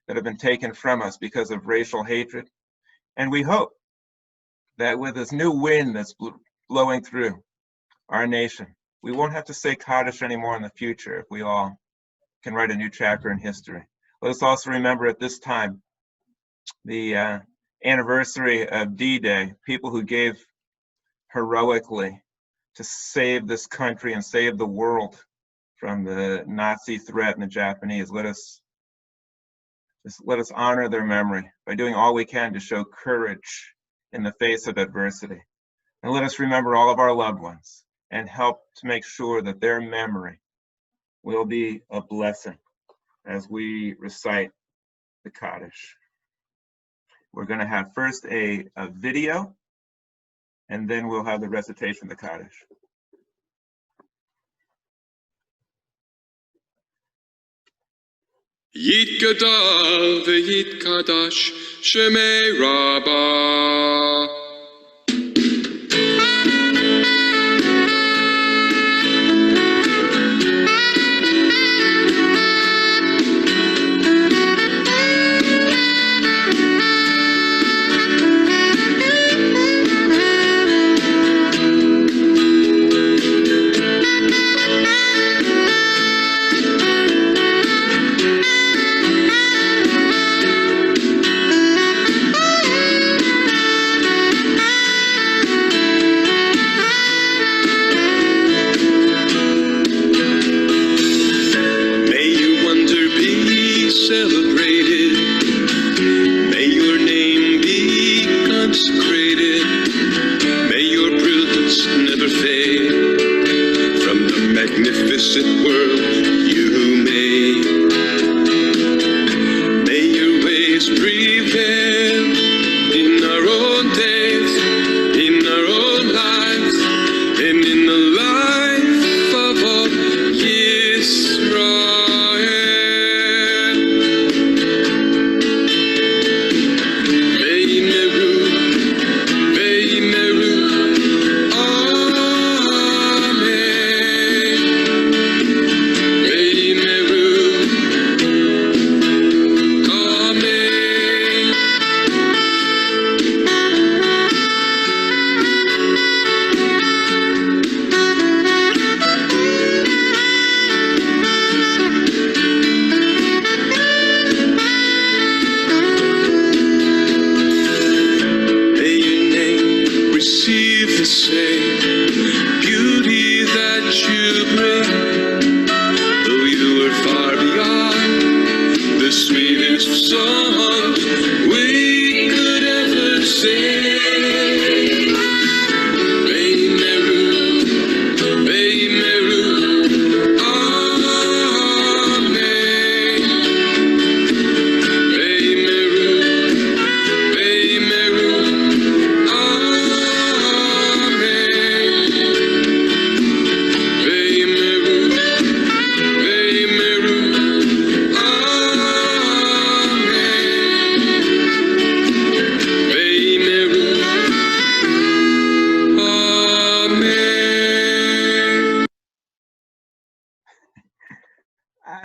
that have been taken from us because of racial hatred. And we hope that with this new wind that's blowing through our nation, we won't have to say Kaddish anymore in the future if we all can write a new chapter in history. Let us also remember at this time the anniversary of D-Day, people who gave heroically to save this country and save the world from the Nazi threat and the Japanese. Let us honor their memory by doing all we can to show courage in the face of adversity. And let us remember all of our loved ones and help to make sure that their memory will be a blessing as we recite the Kaddish. We're going to have first a video, and then we'll have the recitation of the Kaddish. Yitgadal v'yitkadash shemei Rabbah.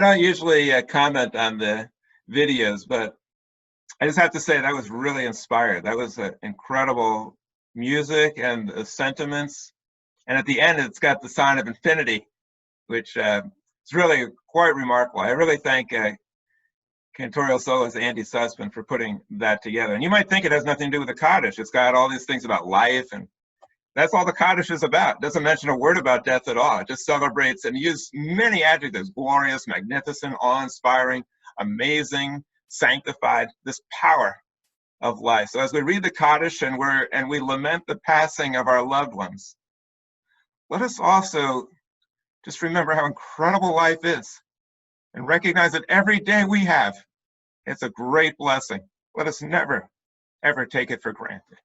don't usually comment on the videos, but I just have to say that I was really inspired. That was incredible music and the sentiments. And at the end, it's got the sign of infinity, which is really quite remarkable. I really thank Cantorial Soloist Andy Susman for putting that together. And you might think it has nothing to do with the Kaddish. It's got all these things about life, and that's all the Kaddish is about. It doesn't mention a word about death at all. It just celebrates and uses many adjectives: glorious, magnificent, awe-inspiring, amazing, sanctified, this power of life. So as we read the Kaddish and we lament the passing of our loved ones, let us also just remember how incredible life is and recognize that every day we have, it's a great blessing. Let us never, ever take it for granted.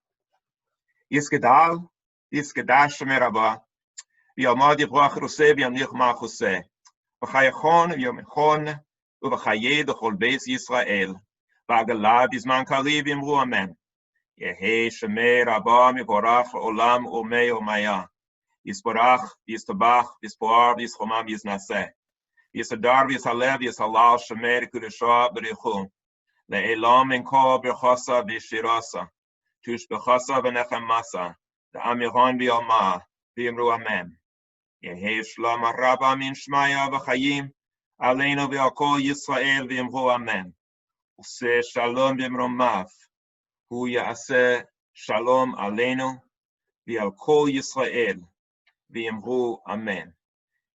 Yiskedal, Yiskedash Shemerabah, V'yalmad Yivrach Ruseh V'yamnich Machuseh, V'chayachon V'yomechon, Uv'chayed V'chol Beis Yisrael, V'agalah B'zman Kariv Yimru Amen. Yehei Shemei Rabah Mivorach Olam Umei Umaya. Yisborach, Yistabach, Yispoar, Yishomam, Yisnaseh. Yisadar, Yishalev, Yishalal, Shemer, Kudeshah, Berichum. Le'elam Enko, Berchosa, Vishirasa. Tush Bechasa, Venechemasa. The Amiron, V'yalma, V'yimru Amen. Yehei Shlom Rabba Min Shmaya, V'chayim. Aleinu V'yakol Yisrael, V'yimru Amen. Useh Shalom V'yimromav. Hu Ya'aseh Shalom Aleinu. V'yakol Yisrael. V'yimru Amen.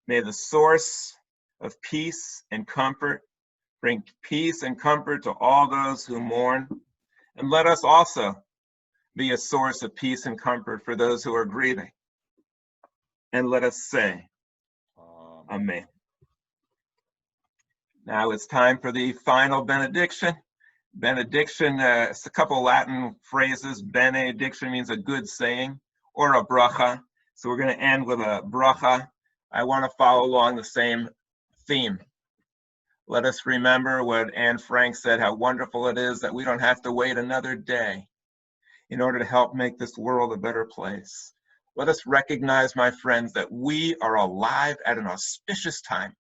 May the source of peace and comfort bring peace and comfort to all those who mourn, and let us also be a source of peace and comfort for those who are grieving. And let us say, Amen. Now it's time for the final benediction. Benediction, it's a couple Latin phrases. Benediction means a good saying or a bracha. So we're going to end with a bracha. I want to follow along the same theme. Let us remember what Anne Frank said, how wonderful it is that we don't have to wait another day in order to help make this world a better place. Let us recognize, my friends, that we are alive at an auspicious time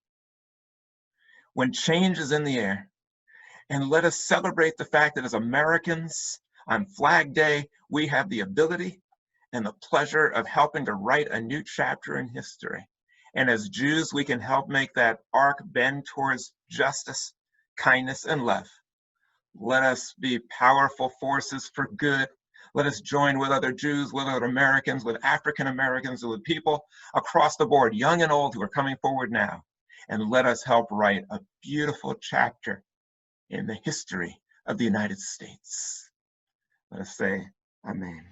when change is in the air. And let us celebrate the fact that as Americans, on Flag Day, we have the ability and the pleasure of helping to write a new chapter in history. And as Jews, we can help make that arc bend towards justice, kindness, and love. Let us be powerful forces for good. Let us join with other Jews, with other Americans, with African Americans, with people across the board, young and old, who are coming forward now. And let us help write a beautiful chapter in the history of the United States. Let us say, Amen.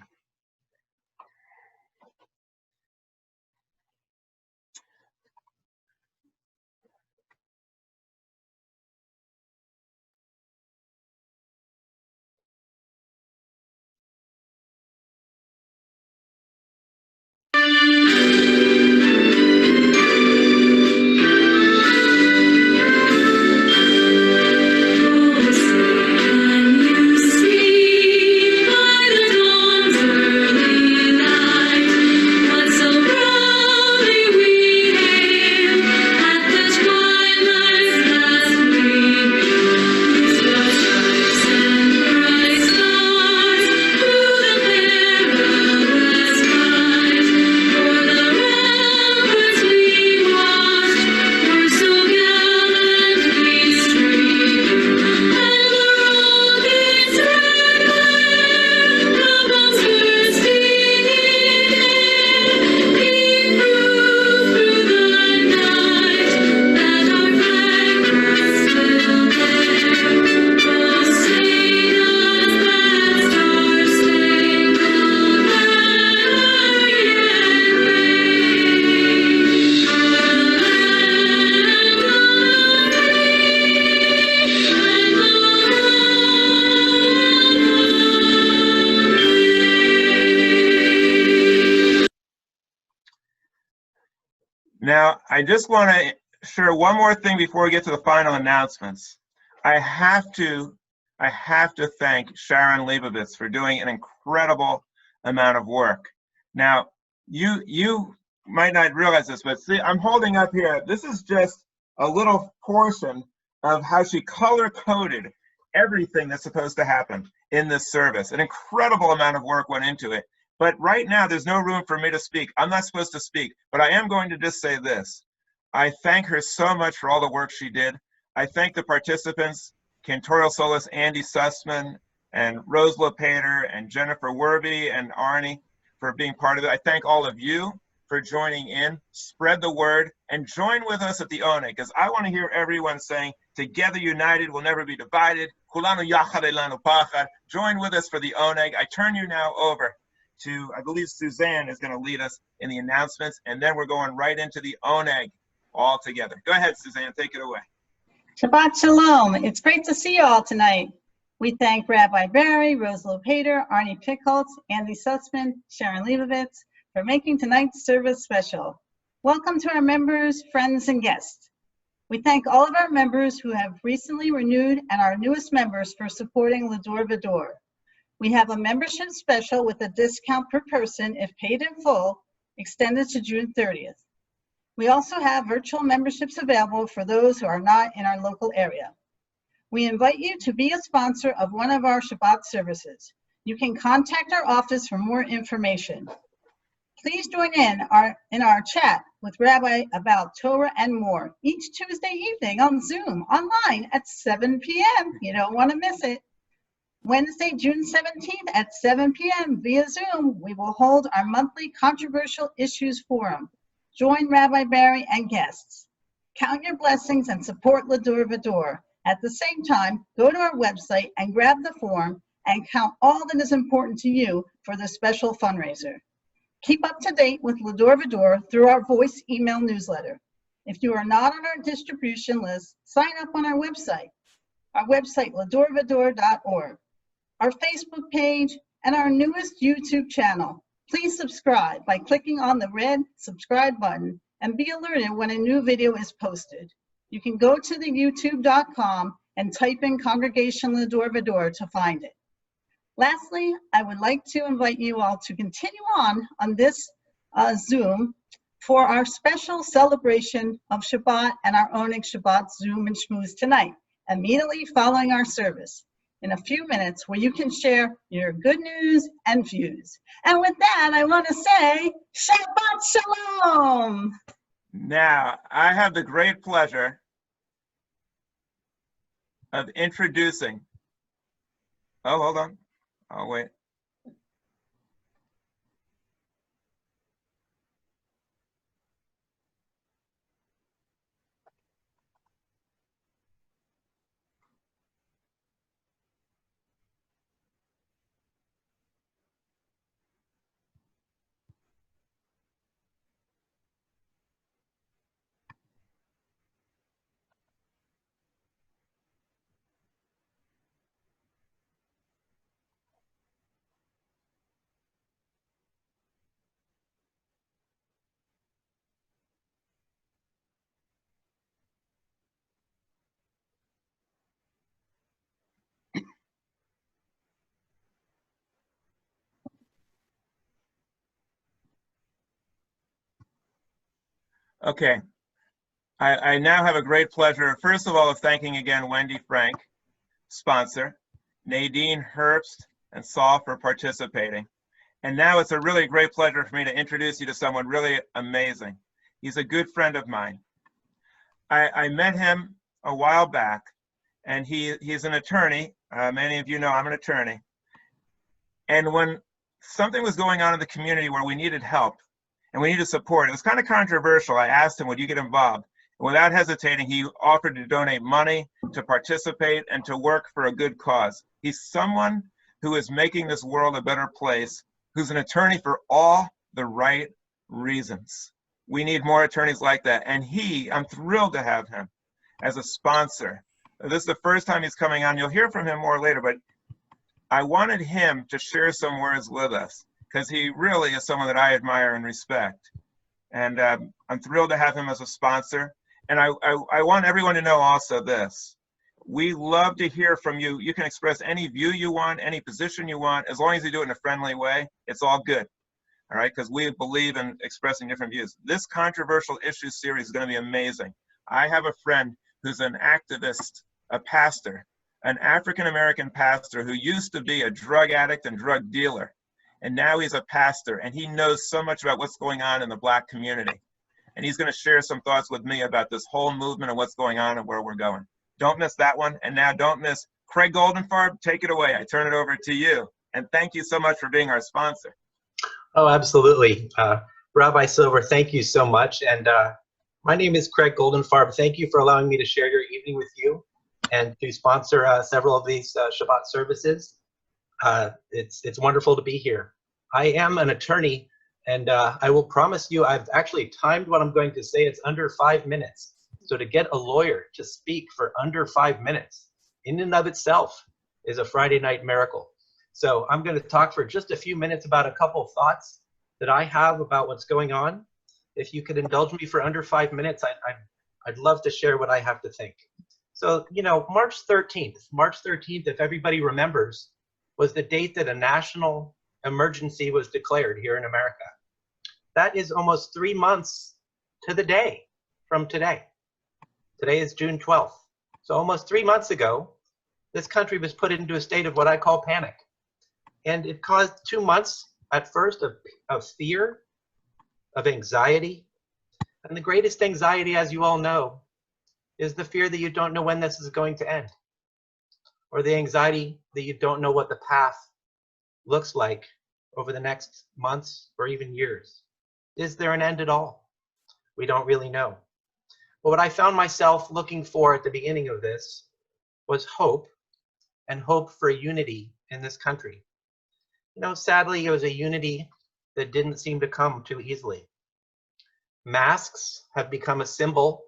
Now, I just want to share one more thing before we get to the final announcements. I have to thank Sharon Leibovitz for doing an incredible amount of work. Now, you might not realize this, but see, I'm holding up here. This is just a little portion of how she color-coded everything that's supposed to happen in this service. An incredible amount of work went into it. But right now, there's no room for me to speak. I'm not supposed to speak, but I am going to just say this. I thank her so much for all the work she did. I thank the participants, Cantorial Soloists Andy Susman and Rose Lopater and Jennifer Werby and Arnie for being part of it. I thank all of you for joining in. Spread the word and join with us at the Oneg, because I want to hear everyone saying, together united, we'll never be divided. Kulanu yachad elanu pachad. Join with us for the Oneg. I turn you now over to, I believe Suzanne is going to lead us in the announcements, and then we're going right into the Oneg all together. Go ahead, Suzanne, take it away. Shabbat Shalom. It's great to see you all tonight. We thank Rabbi Barry, Rose Lopater, Arnie Pickholtz, Andy Susman, Sharon Leibovitz for making tonight's service special. Welcome to our members, friends, and guests. We thank all of our members who have recently renewed and our newest members for supporting Va-Dor Va-Dor. We have a membership special with a discount per person if paid in full, extended to June 30th. We also have virtual memberships available for those who are not in our local area. We invite you to be a sponsor of one of our Shabbat services. You can contact our office for more information. Please join in our chat with Rabbi about Torah and more each Tuesday evening on Zoom online at 7 p.m. You don't want to miss it. Wednesday, June 17th at 7 p.m. via Zoom, we will hold our monthly Controversial Issues Forum. Join Rabbi Barry and guests. Count your blessings and support Va-Dor Va-Dor. At the same time, go to our website and grab the form and count all that is important to you for the special fundraiser. Keep up to date with Va-Dor Va-Dor through our voice email newsletter. If you are not on our distribution list, sign up on our website vadorvador.org, our Facebook page, and our newest YouTube channel. Please subscribe by clicking on the red subscribe button and be alerted when a new video is posted. You can go to the youtube.com and type in Congregation Va-Dor Va-Dor to find it. Lastly, I would like to invite you all to continue on this Zoom for our special celebration of Shabbat and our Oneg Shabbat Zoom and Shmooze tonight, immediately following our service, in a few minutes, where you can share your good news and views. And with that, I want to say, Shabbat Shalom! Now, I have the great pleasure of introducing, hold on, I'll wait. Okay, I now have a great pleasure, first of all, of thanking again Wendy Frank, sponsor, Nadine Herbst, and Saul for participating. And now it's a really great pleasure for me to introduce you to someone really amazing. He's a good friend of mine. I met him a while back, and he's an attorney. Many of you know I'm an attorney. And when something was going on in the community where we needed help, and we needed support, it was kind of controversial. I asked him, would you get involved? And without hesitating, he offered to donate money, to participate, and to work for a good cause. He's someone who is making this world a better place, who's an attorney for all the right reasons. We need more attorneys like that. And I'm thrilled to have him as a sponsor. This is the first time he's coming on. You'll hear from him more later, but I wanted him to share some words with us, because he really is someone that I admire and respect. And I'm thrilled to have him as a sponsor. And I want everyone to know also this. We love to hear from you. You can express any view you want, any position you want, as long as you do it in a friendly way, it's all good. All right, because we believe in expressing different views. This controversial issue series is going to be amazing. I have a friend who's an activist, a pastor, an African-American pastor who used to be a drug addict and drug dealer. And now he's a pastor, and he knows so much about what's going on in the Black community. And he's going to share some thoughts with me about this whole movement and what's going on and where we're going. Don't miss that one. And now don't miss Craig Goldenfarb. Take it away. I turn it over to you. And thank you so much for being our sponsor. Oh, absolutely. Rabbi Silver, thank you so much. And my name is Craig Goldenfarb. Thank you for allowing me to share your evening with you and to sponsor several of these Shabbat services. It's wonderful to be here. I am an attorney, and I will promise you I've actually timed what I'm going to say. It's under 5 minutes. So to get a lawyer to speak for under 5 minutes in and of itself is a Friday night miracle. So I'm going to talk for just a few minutes about a couple thoughts that I have about what's going on. If you could indulge me for under 5 minutes, I'd love to share what I have to think. So, you know, March 13th, if everybody remembers, was the date that a national emergency was declared here in America. That is almost 3 months to the day from today. Today is June 12th. So almost 3 months ago, this country was put into a state of what I call panic. And it caused 2 months at first of fear, of anxiety. And the greatest anxiety, as you all know, is the fear that you don't know when this is going to end, or the anxiety that you don't know what the path looks like over the next months or even years. Is there an end at all? We don't really know. But what I found myself looking for at the beginning of this was hope, and hope for unity in this country. You know, sadly, it was a unity that didn't seem to come too easily. Masks have become a symbol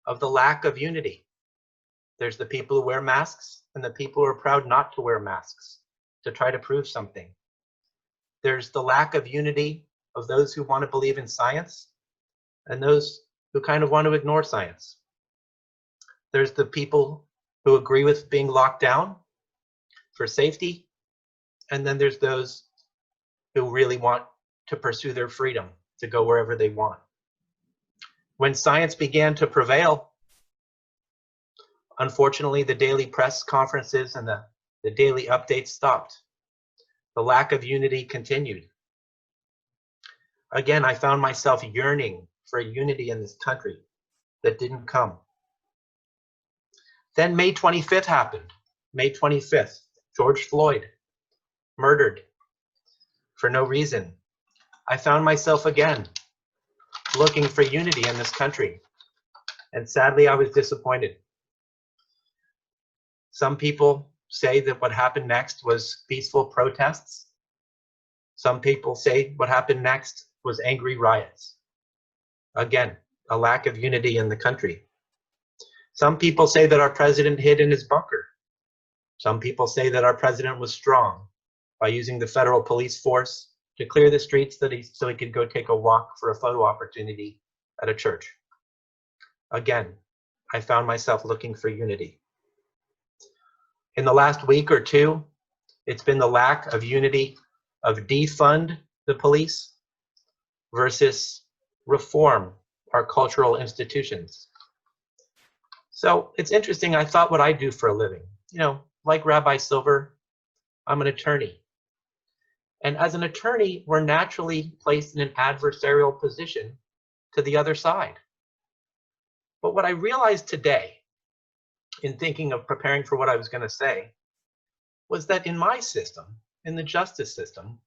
of the lack of unity. There's the people who wear masks and the people who are proud not to wear masks to try to prove something. There's the lack of unity of those who want to believe in science and those who kind of want to ignore science. There's the people who agree with being locked down for safety, and then there's those who really want to pursue their freedom to go wherever they want. When science began to prevail, unfortunately, the daily press conferences and the daily updates stopped. The lack of unity continued. Again, I found myself yearning for unity in this country that didn't come. Then May 25th happened. May 25th, George Floyd, murdered for no reason. I found myself again looking for unity in this country. And sadly, I was disappointed. Some people say that what happened next was peaceful protests. Some people say what happened next was angry riots. Again, a lack of unity in the country. Some people say that our president hid in his bunker. Some people say that our president was strong by using the federal police force to clear the streets so he could go take a walk for a photo opportunity at a church. Again, I found myself looking for unity. In the last week or two, it's been the lack of unity of defund the police versus reform our cultural institutions. So it's interesting, I thought what I do for a living. You know, like Rabbi Silver, I'm an attorney. And as an attorney, we're naturally placed in an adversarial position to the other side. But what I realized today, in thinking of preparing for what I was going to say, was that in my system, in the justice system,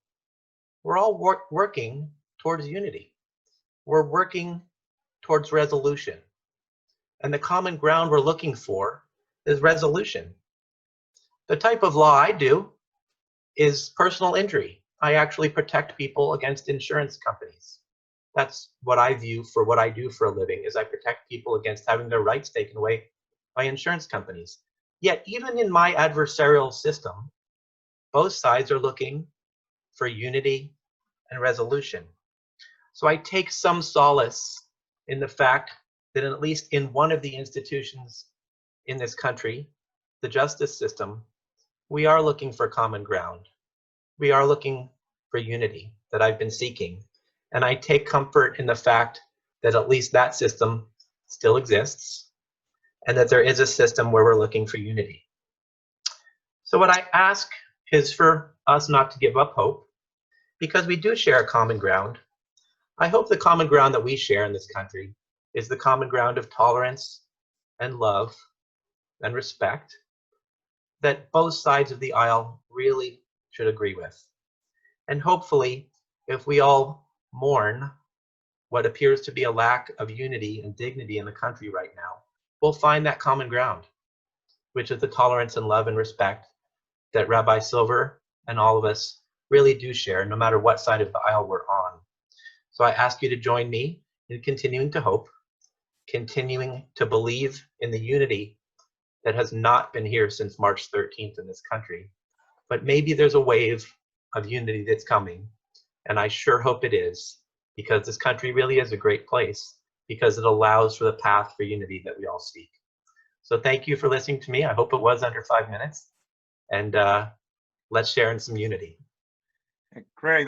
we're all working towards unity. We're working towards resolution. And the common ground we're looking for is resolution. The type of law I do is personal injury. I actually protect people against insurance companies. That's what I view for what I do for a living, is I protect people against having their rights taken away by insurance companies. Yet even in my adversarial system, both sides are looking for unity and resolution. So I take some solace in the fact that at least in one of the institutions in this country, the justice system, we are looking for common ground. We are looking for unity that I've been seeking. And I take comfort in the fact that at least that system still exists, and that there is a system where we're looking for unity. So what I ask is for us not to give up hope, because we do share a common ground. I hope the common ground that we share in this country is the common ground of tolerance and love and respect that both sides of the aisle really should agree with. And hopefully, if we all mourn what appears to be a lack of unity and dignity in the country right now, we'll find that common ground, which is the tolerance and love and respect that Rabbi Silver and all of us really do share, no matter what side of the aisle we're on. So I ask you to join me in continuing to hope, continuing to believe in the unity that has not been here since March 13th in this country. But maybe there's a wave of unity that's coming, and I sure hope it is, because this country really is a great place, because it allows for the path for unity that we all seek. So thank you for listening to me. I hope it was under 5 minutes, and let's share in some unity. Craig,